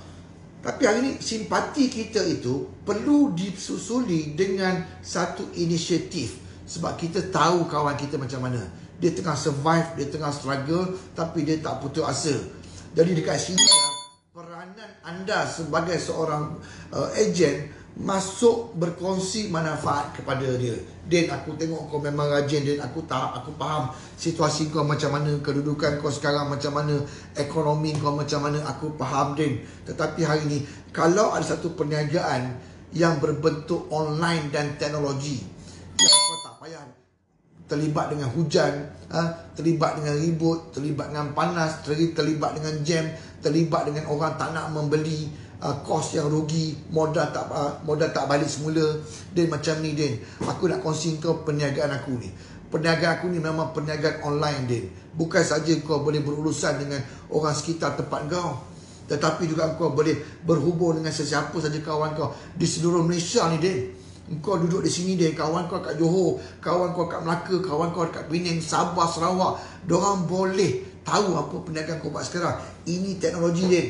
Tapi hari ni simpati kita itu perlu disusuli dengan satu inisiatif. Sebab kita tahu kawan kita macam mana. Dia tengah survive, dia tengah struggle, tapi dia tak putus asa. Jadi dekat sini peranan anda sebagai seorang ejen masuk berkongsi manfaat kepada dia. Din, aku tengok kau memang rajin. Din, aku faham situasi kau macam mana, kedudukan kau sekarang macam mana, ekonomi kau macam mana, aku faham, Din. Tetapi hari ni kalau ada satu perniagaan yang berbentuk online dan teknologi, yang kau tak payah terlibat dengan hujan, terlibat dengan ribut, terlibat dengan panas, terlibat dengan jam, terlibat dengan orang tak nak membeli, kos yang rugi, modal tak balik semula. Din, macam ni Din, aku nak kongsi kau perniagaan aku ni. Perniagaan aku ni memang perniagaan online, Din. Bukan saja kau boleh berurusan dengan orang sekitar tempat kau, tetapi juga kau boleh berhubung dengan sesiapa saja kawan kau di seluruh Malaysia ni, Din. Kau duduk di sini, Din, kawan kau kat Johor, kawan kau kat Melaka, kawan kau kat Penang, Sabah, Sarawak, diorang boleh tahu apa perniagaan kau buat sekarang. Ini teknologi, Din.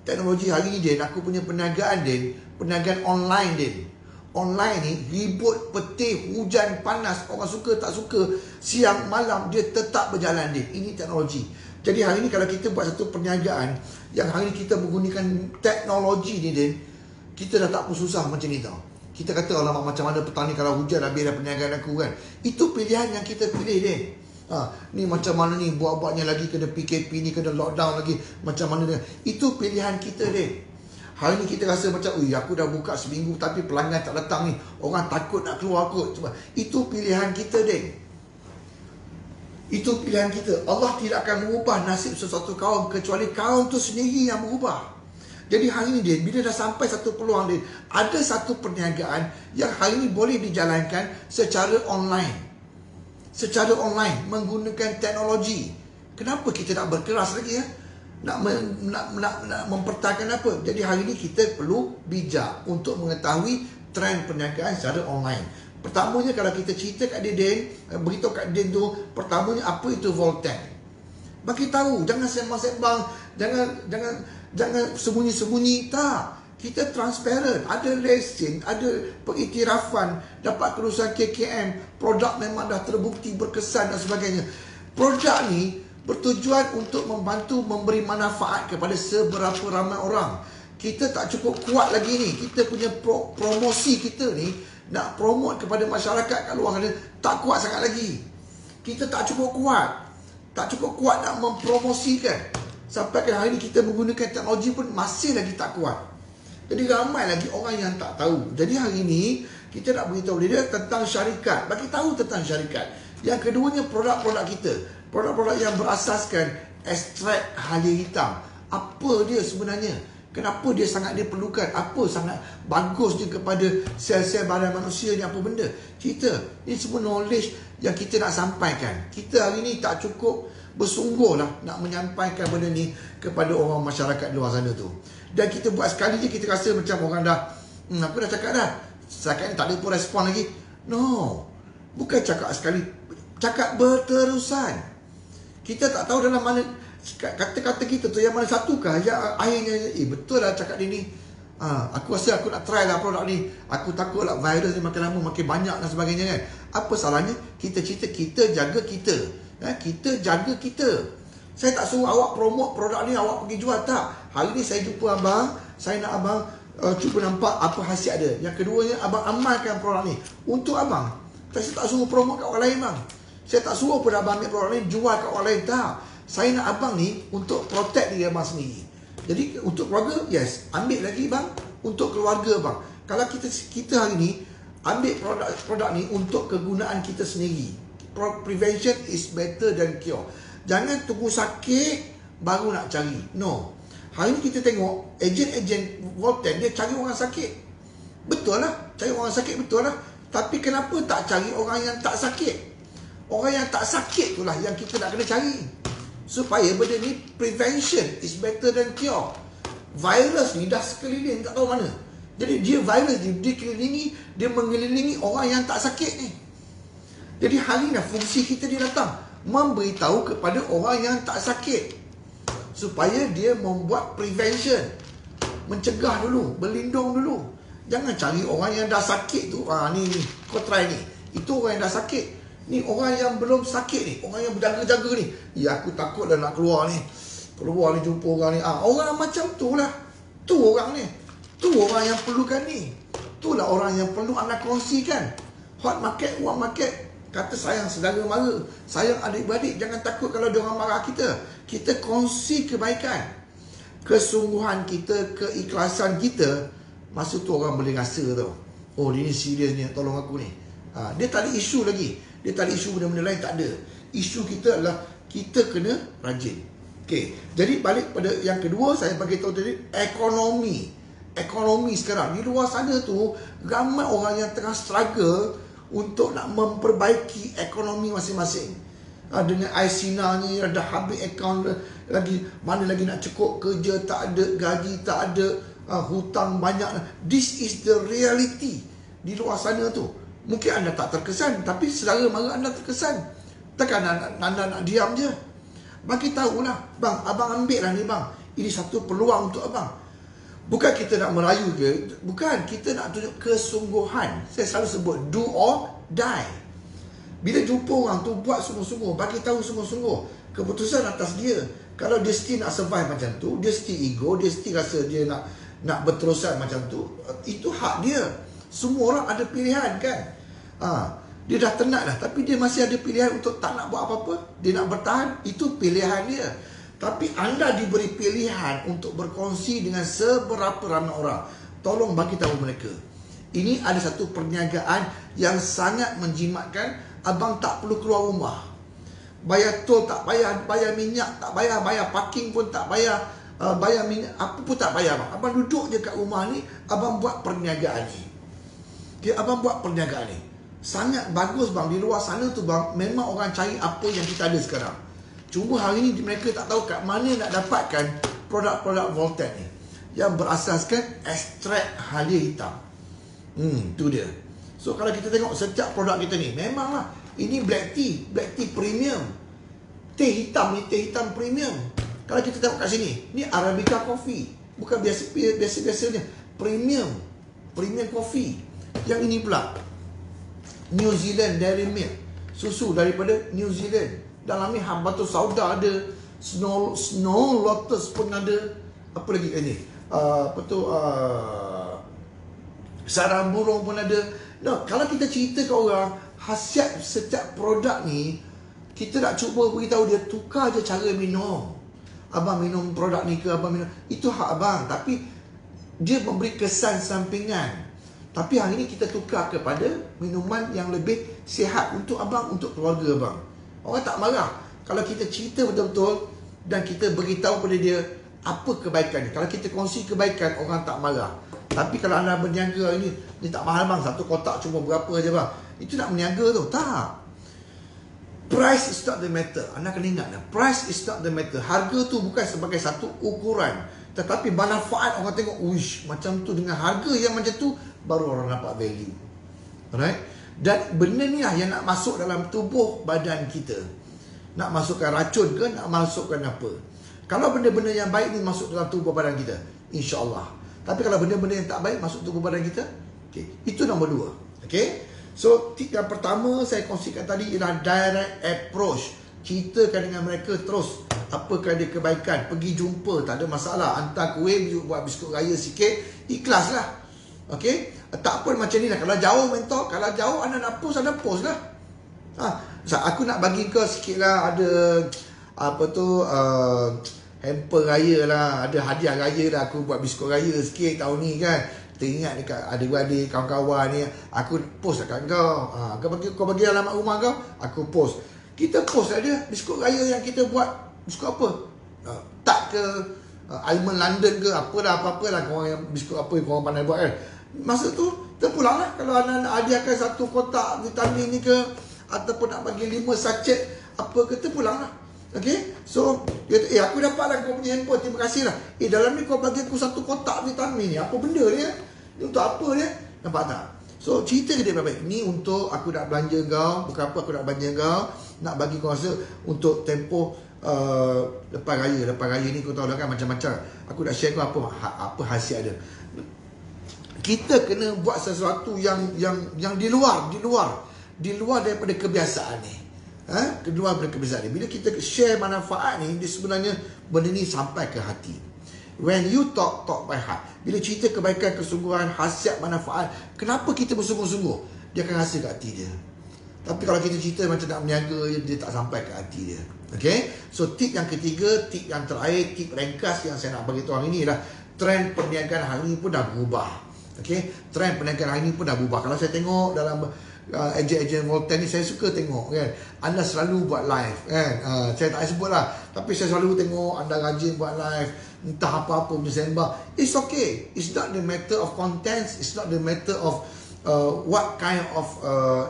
Teknologi hari ni, Din, aku punya perniagaan, Din, perniagaan online, Din. Online ni ribut, petih, hujan, panas, orang suka tak suka, siang malam dia tetap berjalan, Din. Ini teknologi. Jadi hari ni kalau kita buat satu perniagaan yang hari ni kita menggunakan teknologi ni, Din, kita dah tak pun susah macam ni tau. Kita kata, alamak macam mana petani kalau hujan habis dah perniagaan aku, kan. Itu pilihan yang kita pilih, Din. Ni macam mana ni, buat-buatnya lagi kena PKP ni, kena lockdown lagi, macam mana dia. Itu pilihan kita, Din. Hari ni kita rasa macam, aku dah buka seminggu tapi pelanggan tak datang ni, orang takut nak keluar kot. Itu pilihan kita, Din. Itu pilihan kita. Allah tidak akan mengubah nasib sesuatu kaum kecuali kaum tu sendiri yang berubah. Jadi hari ni, Din, bila dah sampai satu peluang, Din, ada satu perniagaan yang hari ni boleh dijalankan secara online. Secara online, menggunakan teknologi. Kenapa kita nak berkeras lagi, ya? Nak mempertahankan apa? Jadi hari ni kita perlu bijak untuk mengetahui trend perniagaan secara online. Pertamanya kalau kita cerita kat dia, Din, beritahu kat dia tu, pertamanya apa itu Voltec. Bagi tahu, jangan sembang-sembang, jangan sembunyi-sembunyi, tak. Kita transparent, ada lesen, ada pengiktirafan, dapat kelulusan KKM, produk memang dah terbukti berkesan dan sebagainya. Produk ni bertujuan untuk membantu memberi manfaat kepada seberapa ramai orang. Kita tak cukup kuat lagi ni. Kita punya promosi kita ni nak promote kepada masyarakat kat luar sana tak kuat sangat lagi. Kita tak cukup kuat. Tak cukup kuat nak mempromosikan. Sampai ke hari ni kita menggunakan teknologi pun masih lagi tak kuat. Jadi ramai lagi orang yang tak tahu. Jadi hari ni kita nak beritahu dia tentang syarikat. Bagi tahu tentang syarikat. Yang keduanya produk-produk kita. Produk-produk yang berasaskan ekstrak halia hitam. Apa dia sebenarnya? Kenapa dia sangat diperlukan? Apa sangat bagus dia kepada sel-sel badan manusia ni, apa benda? Ini semua knowledge yang kita nak sampaikan. Kita hari ni tak cukup bersungguh lah nak menyampaikan benda ni kepada orang masyarakat luar sana tu. Dan kita buat sekali je kita rasa macam orang dah aku dah cakap dah, setakat ni tak ada pun respon lagi. No, bukan cakap sekali, cakap berterusan. Kita tak tahu dalam mana kata-kata kita tu yang mana satukah yang akhirnya betul lah cakap dia ni. Aku rasa aku nak try lah produk ni. Aku takut lah virus ni makin lama makin banyak dan sebagainya, kan. Apa salahnya kita cerita, kita jaga kita. Kita jaga kita. Saya tak suruh awak promote produk ni, awak pergi jual, tak. Hari ni saya jumpa abang, saya nak abang cuba nampak apa hasil ada. Yang keduanya, abang amalkan produk ni untuk abang. Saya tak suruh promote kat orang lain, bang. Saya tak suruh pun abang ambil produk ni jual kat orang lain, tak. Saya nak abang ni untuk protect diri abang sendiri. Jadi untuk keluarga, yes, ambil lagi bang untuk keluarga bang. Kalau kita hari ni ambil produk ni untuk kegunaan kita sendiri. Prevention is better than cure. Jangan tunggu sakit baru nak cari. No. Hari ni kita tengok ejen-ejen Volten dia cari orang sakit. Betul lah, cari orang sakit betul lah. Tapi kenapa tak cari orang yang tak sakit? Orang yang tak sakit itulah yang kita nak kena cari. Supaya benda ni prevention is better than cure. Virus ni dah sekeliling tak tahu mana. Jadi dia virus ni dia mengelilingi orang yang tak sakit ni. Jadi hari ni fungsi kita dia datang memberitahu kepada orang yang tak sakit supaya dia membuat prevention, mencegah dulu, berlindung dulu. Jangan cari orang yang dah sakit tu. Ni kau try ni. Itu orang yang dah sakit. Ni orang yang belum sakit ni, orang yang berjaga-jaga ni. Ya aku takut dah nak keluar ni. Keluar ni jumpa orang ni. Orang macam tu lah. Tu orang ni. Tu orang yang perlukan ni. Itulah orang yang perlu anda kongsikan. Hot market, wang market. Kata sayang saudara mara, sayang adik-beradik. Jangan takut kalau diorang marah kita. Kita kongsi kebaikan. Kesungguhan kita, keikhlasan kita. Masa tu orang boleh rasa tau. Oh dia ni serius ni, tolong aku ni. Dia tak ada isu lagi. Dia tak ada isu benda-benda lain, tak ada. Isu kita adalah kita kena rajin. Okey, jadi balik pada yang kedua, saya bagi tahu tadi, ekonomi. Ekonomi sekarang di luar sana tu ramai orang yang tengah struggle untuk nak memperbaiki ekonomi masing-masing. Dengan Aisina ni ada habis akaun lagi, mana lagi nak cukup kerja tak ada, gaji tak ada, hutang banyak. This is the reality di luar sana tu. Mungkin anda tak terkesan, tapi saudara mara anda terkesan. Takkan anda nak diam je. Bagi tahulah, bang, abang ambil lah ni bang. Ini satu peluang untuk abang. Bukan kita nak merayu ke, bukan, kita nak tunjuk kesungguhan. Saya selalu sebut do or die. Bila jumpa orang tu, buat sungguh-sungguh, bagi tahu sungguh-sungguh. Keputusan atas dia. Kalau dia still nak survive macam tu, dia still ego, dia still rasa dia nak berterusan macam tu, itu hak dia. Semua orang ada pilihan kan. Dia dah tenat dah, tapi dia masih ada pilihan untuk tak nak buat apa-apa. Dia nak bertahan, itu pilihan dia. Tapi anda diberi pilihan untuk berkongsi dengan seberapa ramai orang. Tolong bagi tahu mereka. Ini ada satu perniagaan yang sangat menjimatkan. Abang tak perlu keluar rumah. Bayar tol tak bayar, bayar minyak tak bayar, bayar parking pun tak bayar, bayar minyak apa pun tak bayar. Abang duduk je kat rumah ni, abang buat perniagaan ni. Okay, abang buat perniagaan ni. Sangat bagus bang. Di luar sana tu bang, memang orang cari apa yang kita ada sekarang. Cuma hari ni mereka tak tahu kat mana nak dapatkan produk-produk Volten ni yang berasaskan ekstrak halia hitam. Tu dia. So kalau kita tengok setiap produk kita ni, memanglah ini black tea premium. Teh hitam ni, teh hitam premium. Kalau kita tengok kat sini, ni Arabica coffee. Bukan biasa-biasanya, premium coffee. Yang ini pula New Zealand Dairy Milk, susu daripada New Zealand. Dalam ni habatus sauda ada, snow lotus pun ada. Apa lagi kat ni? Sarang burung pun ada. No, kalau kita cerita ke orang khasiat setiap produk ni, kita nak cuba beritahu dia, tukar je cara minum. Abang minum produk ni ke, abang minum, itu hak abang. Tapi dia memberi kesan sampingan. Tapi hari ni kita tukar kepada minuman yang lebih sihat untuk abang, untuk keluarga abang. Orang tak marah kalau kita cerita betul-betul dan kita beritahu pada dia apa kebaikan ni. Kalau kita kongsi kebaikan, orang tak marah. Tapi kalau anda berniaga ini, ni tak mahal bang, satu kotak cuma berapa je bang, itu nak berniaga tu. Tak. Price is not the matter. Anda kena ingat, price is not the matter. Harga tu bukan sebagai satu ukuran, tetapi manfaat orang tengok, wish, macam tu, dengan harga yang macam tu, baru orang dapat value. Alright? Dan benda ni lah yang nak masuk dalam tubuh badan kita. Nak masukkan racun ke, nak masukkan apa. Kalau benda-benda yang baik ni masuk dalam tubuh badan kita, insya-Allah. Tapi kalau benda-benda yang tak baik masuk tubuh badan kita, okay, itu nombor 2. Okay? So, yang pertama saya kongsikan tadi ialah direct approach. Ceritakan dengan mereka terus apakah dia kebaikan. Pergi jumpa, tak ada masalah. Hantar kuih, buat biskut raya sikit, ikhlas lah. Okay? Tak pun macam ni lah. Kalau jauh mentor, kalau jauh anda nak post, anda post lah. Aku nak bagi kau sikit lah, ada apa tu, hamper raya lah, ada hadiah raya lah, aku buat biskut raya sikit tahun ni kan. Teringat dekat adik-adik, kawan-kawan ni, aku post kat kau. Kau bagi alamat rumah kau, aku post. Kita post lah dia biskut raya yang kita buat. Biskut apa? Tak ke Almond London ke apa-apa lah korang yang biskut apa yang korang pandai buat kan. Masa tu terpulang lah. Kalau anak-anak hadiahkan satu kotak vitamin ni ke, ataupun nak bagi 5 sachet apa ke, terpulang lah. Okay, so dia kata, aku dapat lah kau punya handphone, terima kasih lah. Dalam ni kau bagi aku satu kotak vitamin ni, apa benda dia? Ni untuk apa dia? Nampak tak? So cerita ke dia baik-baik, ni untuk aku nak belanja kau, bukan apa aku nak belanja kau, nak bagi kau rasa untuk tempoh lepas raya ni kau tahu lah kan macam-macam. Aku nak share kau apa hasil ada. Kita kena buat sesuatu yang di luar daripada kebiasaan ni. Kedua daripada kebiasaan ni. Bila kita share manfaat ni, dia sebenarnya benda ni sampai ke hati. When you talk by heart. Bila cerita kebaikan, kesungguhan, khasiat, manfaat, kenapa kita bersungguh-sungguh? Dia akan rasa kat hati dia. Tapi kalau kita cerita macam nak berniaga, dia tak sampai ke hati dia. Okay? So tip yang ketiga, tip yang terakhir, tip ringkas yang saya nak bagi tahu hari ni ialah trend perniagaan hari ni pun dah berubah. Okay? Trend perniagaan hari ni pun dah berubah. Kalau saya tengok dalam ejen-ejen Volten ni, saya suka tengok kan, anda selalu buat live kan. Saya tak sebut lah, tapi saya selalu tengok anda rajin buat live, entah apa-apa punya sembah. It's okay, it's not the matter of contents, it's not the matter of what kind of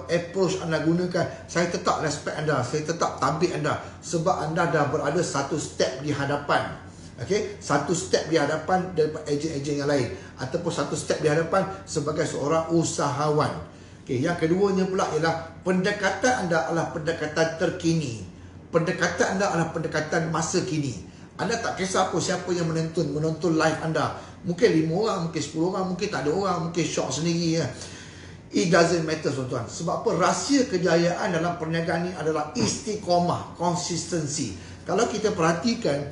approach anda gunakan. Saya tetap respect anda, saya tetap tabik anda, sebab anda dah berada satu step di hadapan. Okay? Satu step di hadapan daripada ejen-ejen yang lain, ataupun satu step di hadapan sebagai seorang usahawan. Okay, yang keduanya pula ialah pendekatan anda adalah pendekatan terkini. Pendekatan anda adalah pendekatan masa kini. Anda tak kisah apa siapa yang menonton live anda. Mungkin 5 orang, mungkin 10 orang, mungkin tak ada orang, mungkin shock sendiri ya. It doesn't matter tuan-tuan. Sebab apa? Rahsia kejayaan dalam perniagaan ni adalah istiqomah, consistency. Kalau kita perhatikan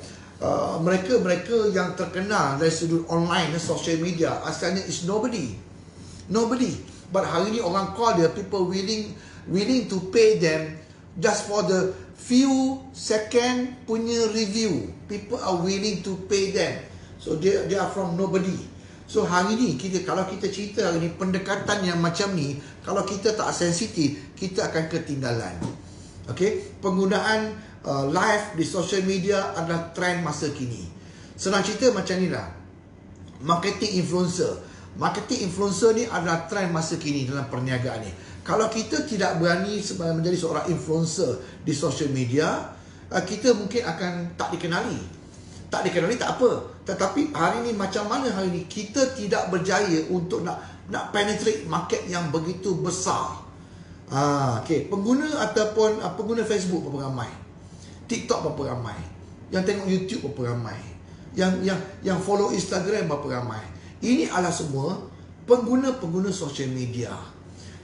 mereka-mereka yang terkenal dari sudut online dan social media, asalnya is nobody. But hari ni orang call dia people willing to pay them just for the few second punya review. People are willing to pay them. So they are from nobody. So hari ni kalau kita cerita hari ni pendekatan yang macam ni, kalau kita tak sensitif, kita akan ketinggalan. Okay? Penggunaan live di social media adalah trend masa kini. Senang cerita macam ni lah. Marketing influencer ni adalah trend masa kini dalam perniagaan ni. Kalau kita tidak berani menjadi seorang influencer di social media, kita mungkin akan tak dikenali. Tak dikenali tak apa. Tetapi hari ni macam mana hari ni kita tidak berjaya untuk nak penetrate market yang begitu besar. Okay. Pengguna ataupun pengguna Facebook berapa ramai? TikTok berapa ramai? Yang tengok YouTube berapa ramai? Yang follow Instagram berapa ramai? Ini adalah semua pengguna-pengguna social media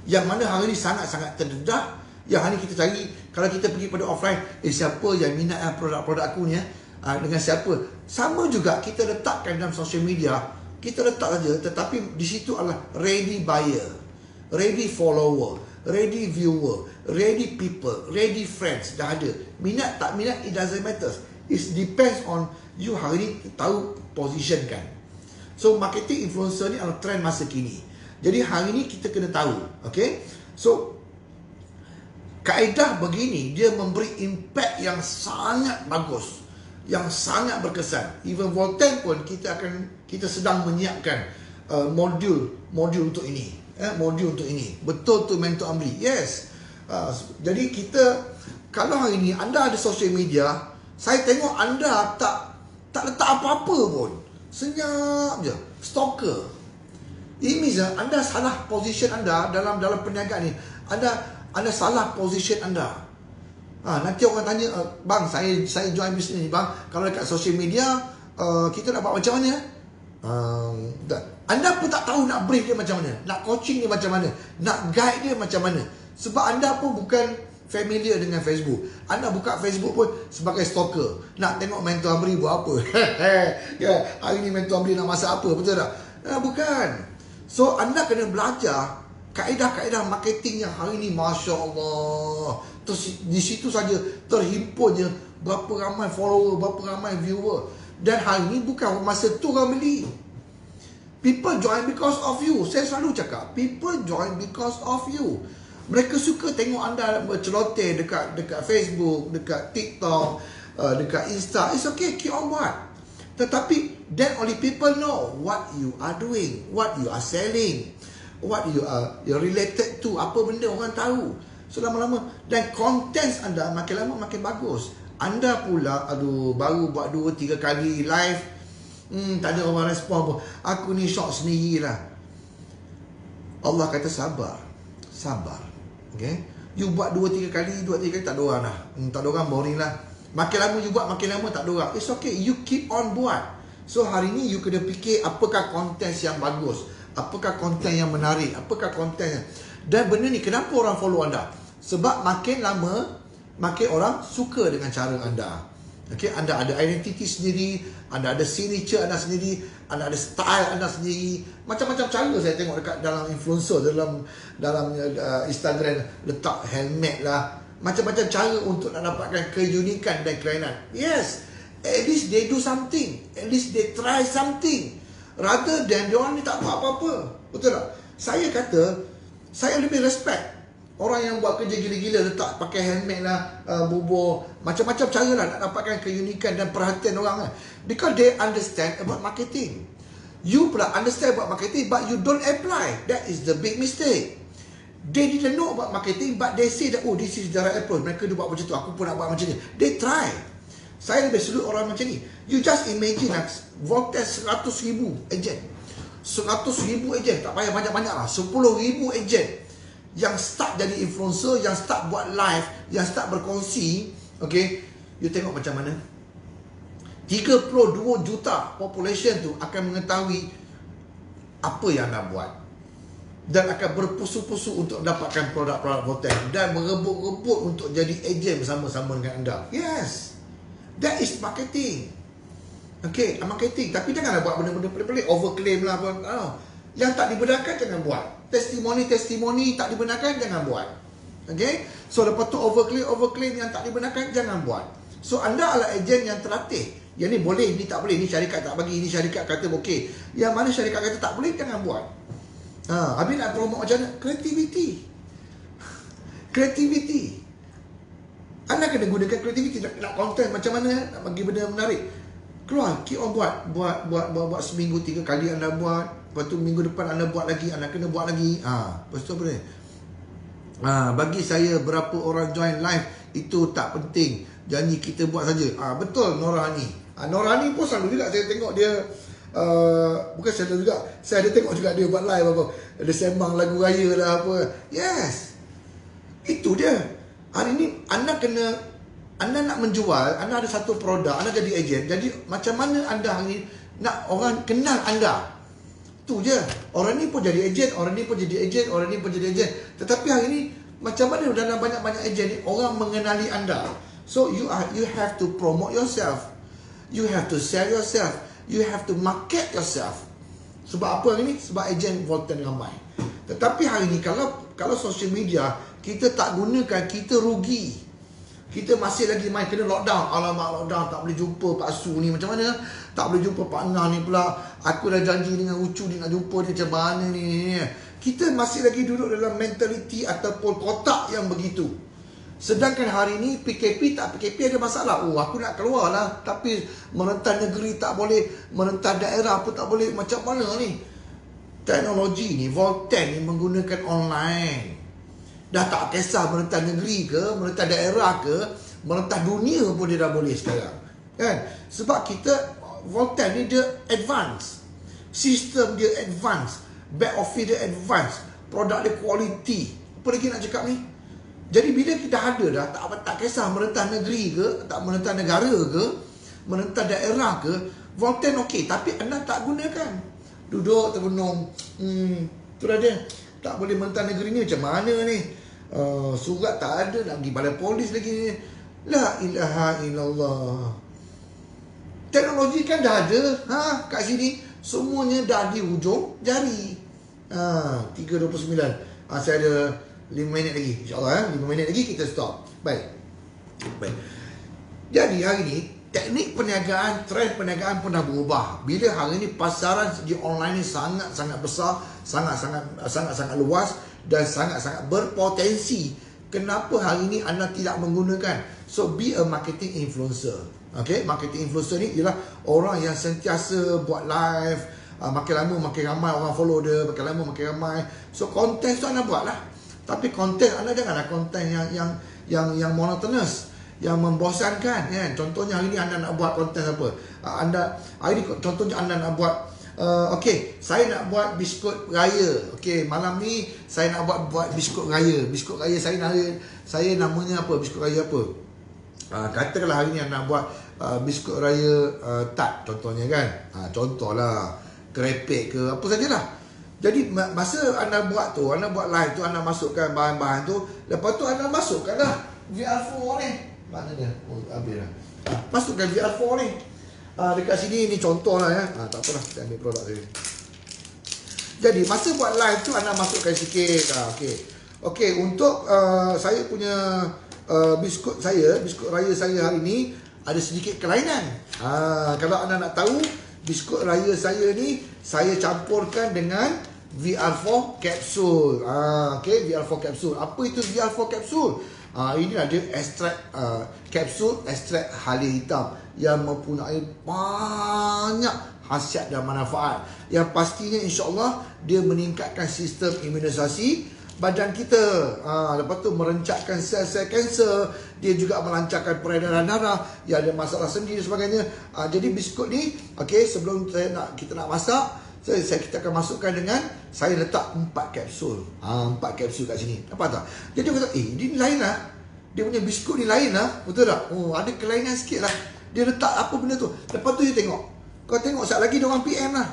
yang mana hari ini sangat-sangat terdedah. Yang hari ini kita cari, kalau kita pergi pada offline, siapa yang minat produk-produk aku ni dengan siapa. Sama juga kita letakkan dalam social media, kita letak saja, tetapi di situ adalah ready buyer, ready follower, ready viewer, ready people, ready friends. Dah ada. Minat tak minat, it doesn't matter. It depends on you hari ini tahu position kan. So marketing influencer ni adalah trend masa kini. Jadi hari ni kita kena tahu. Okay. So kaedah begini dia memberi impact yang sangat bagus, yang sangat berkesan. Even Volten pun kita sedang menyiapkan modul untuk ini. Modul untuk ini. Betul tu Mentor Amri. Yes. Jadi kita, kalau hari ni anda ada social media, saya tengok anda tak letak apa-apa pun. Senyap je. Stalker. It means anda salah position anda dalam perniagaan ni. Anda salah position anda. Nanti orang tanya, bang, saya join bisnes ni bang, kalau dekat social media kita nak buat macam mana? Anda pun tak tahu nak brief dia macam mana, nak coaching dia macam mana, nak guide dia macam mana. Sebab anda pun bukan familiar dengan Facebook. Anda buka Facebook pun sebagai stalker, nak tengok Mentor Amri buat apa. Ya, hari ni Mentor Amri nak masak apa, betul tak? Bukan. So anda kena belajar kaedah-kaedah marketing yang hari ni, Masya Allah, di situ saja terhimpunnya berapa ramai follower, berapa ramai viewer. Dan hari ni bukan masa tu orang beli. People join because of you. Saya selalu cakap, people join because of you. Mereka suka tengok anda berceloteh dekat Facebook, dekat TikTok, dekat Insta. It's okay, keep on buat. Tetapi then only people know what you are doing, what you are selling, what you are you're related to, apa benda orang tahu. So lama-lama, dan content anda makin lama makin bagus. Anda pula, baru buat 2-3 kali live, tak ada orang respon pun. Aku ni shock sendirilah. Allah kata sabar. Okay? You buat 2-3 kali tak ada orang lah. Tak ada orang, boring lah. Makin lama you buat, makin lama tak ada orang. It's okay, you keep on buat. So hari ni you kena fikir apakah konten yang bagus, apakah konten yang menarik, apakah konten yang... Dan benda ni kenapa orang follow anda? Sebab makin lama makin orang suka dengan cara anda. Okay, anda ada identiti sendiri, anda ada signature anda sendiri, anda ada style anda sendiri. Macam-macam cara saya tengok dekat dalam influencer, dalam Instagram, letak helmet lah, macam-macam cara untuk nak dapatkan keunikan dan kelainan. Yes, at least they do something, at least they try something, rather than diorang ni tak buat apa-apa. Betul tak? Saya kata, saya lebih respect orang yang buat kerja gila-gila, letak pakai helmet lah, bubur, macam-macam cara lah nak dapatkan keunikan dan perhatian orang lah. Because they understand about marketing. You pula understand about marketing, but you don't apply. That is the big mistake. They didn't know about marketing, but they say that, oh, this is the right approach. Mereka dia buat macam tu, aku pun nak buat macam ni. They try. Saya lebih suka orang macam ni. You just imagine lah, Voltaire 100,000 ejen. 100,000 ejen, tak payah banyak-banyak lah. 10,000 ejen yang start jadi influencer, yang start buat live, yang start berkongsi. Okay, you tengok macam mana 32 juta population tu akan mengetahui apa yang anda buat, dan akan berpusu-pusu untuk dapatkan produk-produk Voltaire, dan berebut-rebut untuk jadi ejen bersama-sama dengan anda. Yes, that is marketing. Okay, marketing. Tapi janganlah buat benda-benda pelik-pelik, overclaim lah apa. Yang tak dibenarkan jangan buat. Testimoni tak dibenarkan jangan buat. Okay, so lepas tu overclaim yang tak dibenarkan jangan buat. So anda adalah ejen yang terlatih. Yang ni boleh, ni tak boleh, ni syarikat tak bagi, ni syarikat kata okey. Yang mana syarikat kata tak boleh, jangan buat. Habis nak promote macam mana? Creativity. Anda kena gunakan creativity. Nak content macam mana, nak bagi benda menarik, keluar, keep on buat seminggu 3 kali anda buat. Lepas tu minggu depan anda buat lagi, anda kena buat lagi. Lepas tu apa ni? Bagi saya berapa orang join live itu tak penting. Janji kita buat saja. Betul Norani. Norani pun selalu juga saya tengok dia, bukan selalu juga, saya ada tengok juga dia buat live apa. Ada sembang lagu raya lah apa. Yes, itu dia. Hari ni anda nak menjual, anda ada satu produk, anda jadi ejen. Jadi macam mana anda hari ni nak orang kenal anda? Tu je. Orang ni pun jadi ejen, orang ni pun jadi ejen, orang ni pun jadi ejen. Tetapi hari ni macam mana dalam banyak-banyak ejen ni orang mengenali anda? So you have to promote yourself. You have to sell yourself. You have to market yourself. Sebab apa hari ni? Sebab ejen Voltaire ramai. Tetapi hari ni kalau social media kita tak gunakan, kita rugi. Kita masih lagi main kena lockdown. Alamak, lockdown, tak boleh jumpa Pak Su ni. Macam mana? Tak boleh jumpa Pak Ngah ni pula. Aku dah janji dengan Ucu ni nak jumpa dia, macam mana ni. Kita masih lagi duduk dalam mentaliti ataupun kotak yang begitu. Sedangkan hari ni PKP tak PKP ada masalah. Oh, aku nak keluar lah, tapi merentah negeri tak boleh, merentah daerah pun tak boleh. Macam mana ni? Teknologi ni, Voltaire ni menggunakan online. Dah tak kisah merentah negeri ke, merentah daerah ke, merentah dunia pun dia dah boleh sekarang. Kan? Sebab kita, Voltaire ni dia advance. Sistem dia advance. Back office dia advance. Produk dia quality. Apa lagi nak cakap ni? Jadi bila kita ada dah, tak kisah merentah negeri ke, tak merentah negara ke, merentah daerah ke, Voltaire okey. Tapi anda tak gunakan. Duduk terbenung. Tu dah dia. Tak boleh merentah negeri ni macam mana ni? Surat tak ada, nak pergi balai polis lagi. La ilaha illallah. Teknologi kan dah ada kat sini. Semuanya dah di hujung jari. 3.29. Saya ada 5 minit lagi, InsyaAllah 5 minit lagi kita stop. Baik. Jadi hari ni teknik perniagaan, trend perniagaan pun dah berubah. Bila hari ni pasaran segi online ni sangat-sangat besar, sangat-sangat luas dan sangat-sangat berpotensi. Kenapa hari ni anda tidak menggunakan? So be a marketing influencer. Okay, marketing influencer ni ialah orang yang sentiasa buat live, makin lama makin ramai orang follow dia, makin lama makin ramai. So konten tu anda buat lah. Tapi konten anda janganlah konten yang monotonous, yang membosankan, kan? Contohnya hari ni anda nak buat konten apa? Hari ni contohnya anda nak buat okey, saya nak buat biskut raya. Okey, malam ni saya nak buat biskut raya. Biskut raya saya namanya apa? Biskut raya apa? Katakanlah hari ni anda nak buat biskut raya tart contohnya, kan? Contohlah krepek ke apa sajalah. Jadi masa anda buat tu, anda buat live tu, anda masukkan bahan-bahan tu, lepas tu anda masukkanlah VR4 ni. Mana dia? Oh, habis dah. Masukkan VR4 ni. Dekat sini ni contoh lah ya. Tak apalah, kita ambil produk tadi. Jadi masa buat live tu anda masukkan sikit. Okey, untuk saya punya biskut raya saya hari ni ada sedikit kelainan. Kalau anda nak tahu, biskut raya saya ni saya campurkan dengan VR4 kapsul. Okey, VR4 kapsul. Apa itu VR4 kapsul? Ini ada ekstrak kapsul ekstrak halia hitam yang mempunyai banyak khasiat dan manfaat. Yang pastinya insya-Allah dia meningkatkan sistem imunisasi badan kita. Lepas tu merencatkan sel-sel kanser, dia juga melancarkan peredaran darah yang ada masalah sendi dan sebagainya. Jadi biskut ni, okey, sebelum kita nak masak, kita akan masukkan dengan, saya letak 4 kapsul. 4 kapsul kat sini. Nampak tak? Jadi aku kata, ini lain lah. Dia punya biskut ni lain lah. Betul tak? Ada kelainan sikit lah. Dia letak apa benda tu. Lepas tu dia tengok. Kau tengok sekejap lagi dia orang PM lah.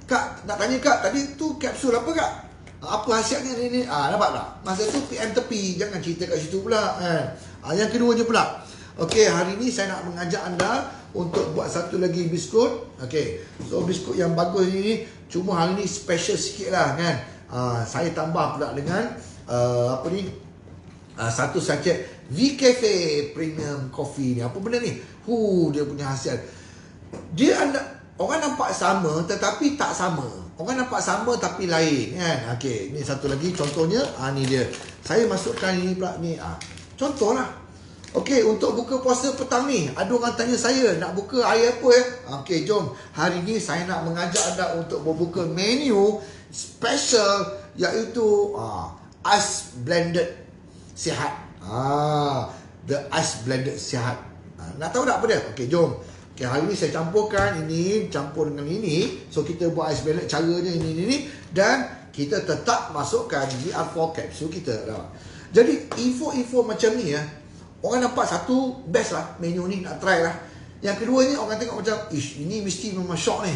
Kak, nak tanya kak, tadi tu kapsul apa kak? Apa khasiatnya ni? Nampak tak? Masa tu PM tepi. Jangan cerita kat situ pula. Yang keduanya pula. Okey, hari ni saya nak mengajak anda untuk buat satu lagi biskut. Okey, so biskut yang bagus ni cuma hari ni special sikit lah, kan. Saya tambah pula dengan satu sachet V-Cafe Premium Coffee ni. Apa benda ni? Dia punya khasiat. Orang nampak sama tetapi tak sama. Orang nampak sama tapi lain, kan. Okey, ni satu lagi contohnya. Ni dia. Saya masukkan ini pula ni. Contohlah. Okey, untuk buka puasa petang ni, ada orang tanya saya nak buka air apa ya? Okey, jom. Hari ni saya nak mengajak anda untuk membuka menu special, iaitu ais blended sihat. The ice blended sihat. Nak tahu tak apa dia? Okey, jom. Okey, hari ni saya campurkan ini, campur dengan ini. So kita buat ice blended, caranya ini. Dan kita tetap masukkan VR4 kapsul kita. Jadi info-info macam ni ya, orang nampak satu best lah menu ni, nak try lah. Yang kedua ni orang tengok macam, ini mesti memang shock ni.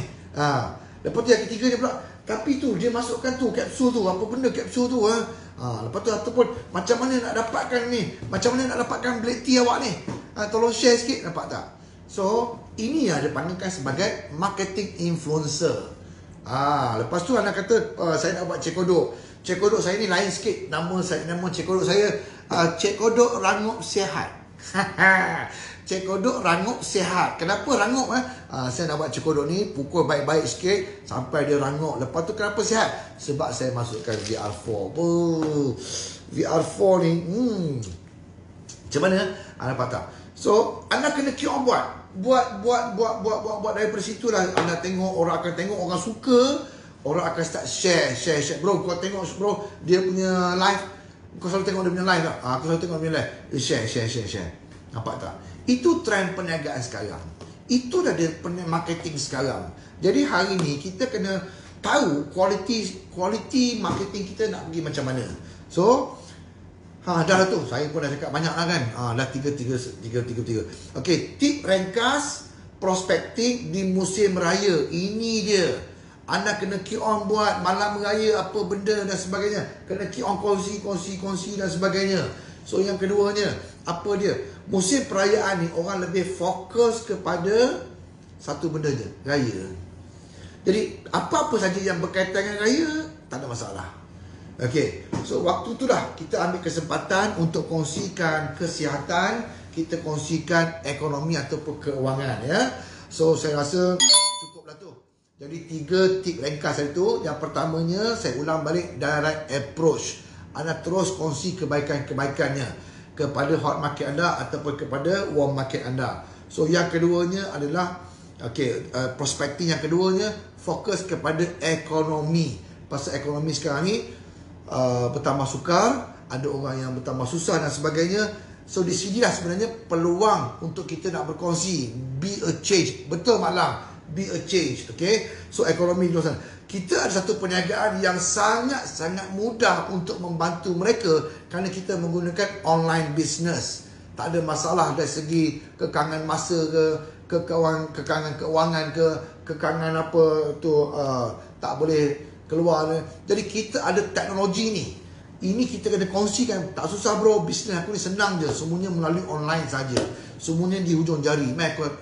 Lepas tu yang ketiga dia pula, tapi tu dia masukkan tu kapsul tu, apa benda kapsul tu lepas tu ataupun macam mana nak dapatkan ni, macam mana nak dapatkan black tea awak ni, tolong share sikit, nampak tak? So ini yang dia panggilkan sebagai marketing influencer. Lepas tu anak kata, saya nak buat cekodok. Cekodok saya ni lain sikit. Nama cekodok saya Cekodok Rangup Sihat. Cekodok Rangup Sihat. Kenapa rangup? Saya nak buat cekodok ni pukul baik-baik sikit sampai dia rangup. Lepas tu kenapa sihat? Sebab saya masukkan VR4. VR4 ni macam mana? Nampak tak? So anda kena keep on buat daripada situ lah. Anda tengok, orang akan tengok, orang suka, orang akan start share. Bro, kau tengok bro, dia punya live, kau selalu tengok dia punya live tak? Aku selalu tengok dia punya live. Share. Nampak tak? Itu trend perniagaan sekarang. Itu dah dia marketing sekarang. Jadi hari ni kita kena tahu quality marketing kita nak pergi macam mana. So dah lah tu. Saya pun dah cakap banyak lah kan. Dah 3. Okey, tip ringkas prospecting di musim raya. Ini dia. Anda kena keep on buat malam raya apa benda dan sebagainya. Kena keep on kongsi dan sebagainya. So yang keduanya, apa dia? Musim perayaan ni orang lebih fokus kepada satu benda je, raya. Jadi apa-apa saja yang berkaitan dengan raya, tak ada masalah. Okey, so waktu tu dah kita ambil kesempatan untuk kongsikan kesihatan kita kongsikan ekonomi ataupun keuangan ya. So saya rasa cukuplah tu. Jadi 3 tip ringkas itu. Yang pertamanya saya ulang balik, direct approach. Anda terus kongsi kebaikan-kebaikannya kepada hot market anda ataupun kepada warm market anda. So yang keduanya adalah prospecting yang keduanya fokus kepada ekonomi. Pasal ekonomi sekarang ni bertambah sukar, ada orang yang bertambah susah dan sebagainya. So di sinilah sebenarnya peluang untuk kita nak berkongsi. Be a change. Betul Malang, be a change. Okay, so ekonomi di luar sana. Kita ada satu perniagaan yang sangat-sangat mudah untuk membantu mereka kerana kita menggunakan online business. Tak ada masalah dari segi kekangan masa ke, kekangan keuangan ke, kekangan apa tu, tak boleh keluar. Jadi kita ada teknologi ni. Ini kita kena kongsikan. Tak susah bro, bisnes aku ni senang je. Semuanya melalui online saja. Semuanya di hujung jari.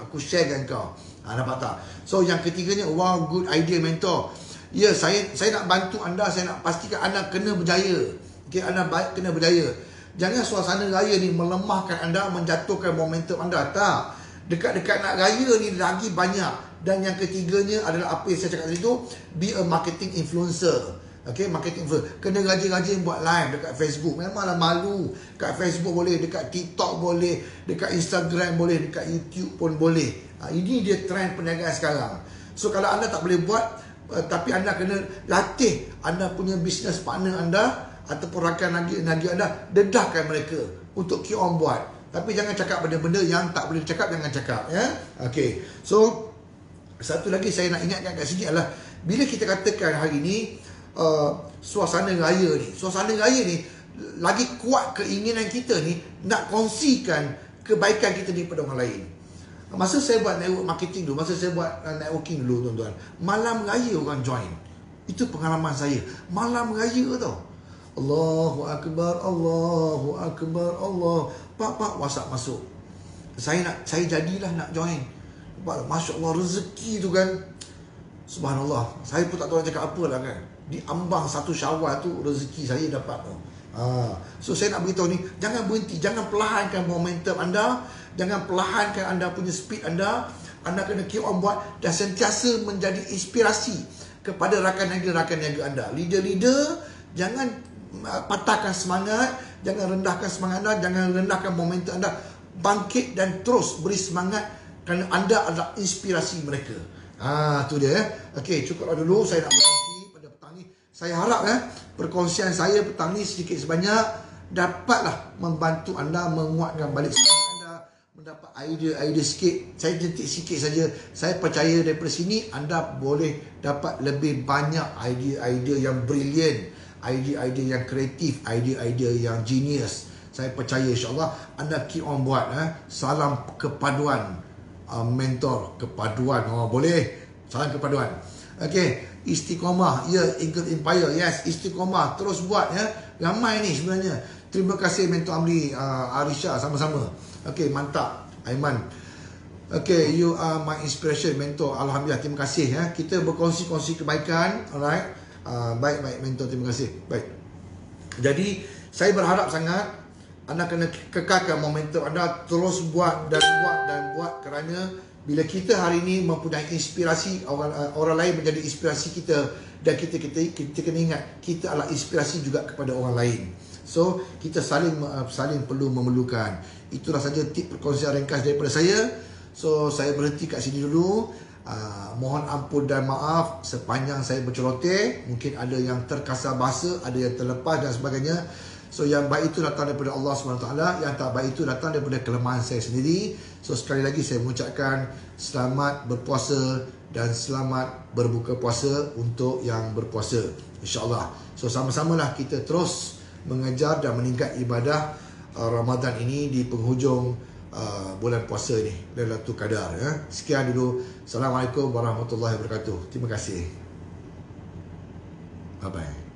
Aku share dengan kau. Nampak tak? So yang ketiganya, wow, good idea mentor. Ya, saya nak bantu anda. Saya nak pastikan anda kena berjaya. Okay, anda kena berjaya. Jangan suasana raya ni melemahkan anda, menjatuhkan momentum anda. Tak. Dekat-dekat nak raya ni lagi banyak. Dan yang ketiganya adalah apa yang saya cakap tadi tu, be a marketing influencer. Okay, marketing influencer. Kena rajin-rajin buat live dekat Facebook. Memanglah malu. Dekat Facebook boleh, dekat TikTok boleh, dekat Instagram boleh, dekat YouTube pun boleh. Ini dia trend perniagaan sekarang. So kalau anda tak boleh buat, tapi anda kena latih anda punya business partner anda ataupun rakan nagi anda, dedahkan mereka untuk keep on buat. Tapi jangan cakap benda-benda yang tak boleh cakap, jangan cakap ya. Okay, so satu lagi saya nak ingatkan kat sini adalah bila kita katakan hari ni suasana raya ni lagi kuat keinginan kita ni nak kongsikan kebaikan kita ni pada orang lain. Masa saya buat network marketing dulu, masa saya buat networking dulu tuan-tuan, malam raya orang join. Itu pengalaman saya. Malam raya tau. Allahu Akbar, Allahu Akbar, Allah. Pak WhatsApp masuk. Saya jadilah nak join. Masya Allah, rezeki tu kan. Subhanallah. Saya pun tak tahu nak cakap apa lah kan. Di ambang 1 Syawal tu rezeki saya dapat tu. So saya nak beritahu ni, jangan berhenti, jangan perlahankan momentum anda, jangan perlahankan anda punya speed anda. Anda kena keep on buat dan sentiasa menjadi inspirasi kepada rakan niaga anda. Leader-leader, jangan patahkan semangat, jangan rendahkan semangat anda, jangan rendahkan momentum anda. Bangkit dan terus beri semangat kerana anda adalah inspirasi mereka. Tu dia. Okey, cukuplah dulu saya nak berkongsi pada petang ni. Saya harap perkongsian saya petang ni sedikit sebanyak dapatlah membantu anda menguatkan balik semangat anda, mendapat idea-idea sikit. Saya jentik sikit saja. Saya percaya daripada sini anda boleh dapat lebih banyak idea-idea yang brilliant, idea-idea yang kreatif, idea-idea yang genius. Saya percaya insya-Allah anda keep on buat. Salam kepaduan. Mentor kepaduan. Boleh. Salam kepaduan. Okey, istiqomah. Ya, Eagle Empire. Yes, istiqomah. Terus buat ya. Ramai ni sebenarnya. Terima kasih Mentor Amri, Arisha, sama-sama. Okey, mantap. Aiman. Okey, you are my inspiration, mentor. Alhamdulillah, terima kasih ya. Kita berkongsi-kongsi kebaikan. Alright. Baik mentor, terima kasih. Baik. Jadi, saya berharap sangat anda kena kekalkan momentum anda, terus buat dan buat kerana bila kita hari ini mempunyai inspirasi, orang lain menjadi inspirasi kita, dan kita kena ingat kita adalah inspirasi juga kepada orang lain. So kita saling perlu memerlukan. Itulah saja tip perkongsian ringkas daripada saya. So saya berhenti kat sini dulu. Mohon ampun dan maaf sepanjang saya berceloteh. Mungkin ada yang terkasar bahasa, ada yang terlepas dan sebagainya. So yang baik itu datang daripada Allah SWT, yang tak baik itu datang daripada kelemahan saya sendiri. So sekali lagi saya mengucapkan selamat berpuasa dan selamat berbuka puasa untuk yang berpuasa, insya-Allah. So sama-samalah kita terus mengejar dan meningkat ibadah Ramadan ini di penghujung bulan puasa ni, Lailatul Qadar ya. Sekian dulu. Assalamualaikum warahmatullahi wabarakatuh. Terima kasih. Bye bye.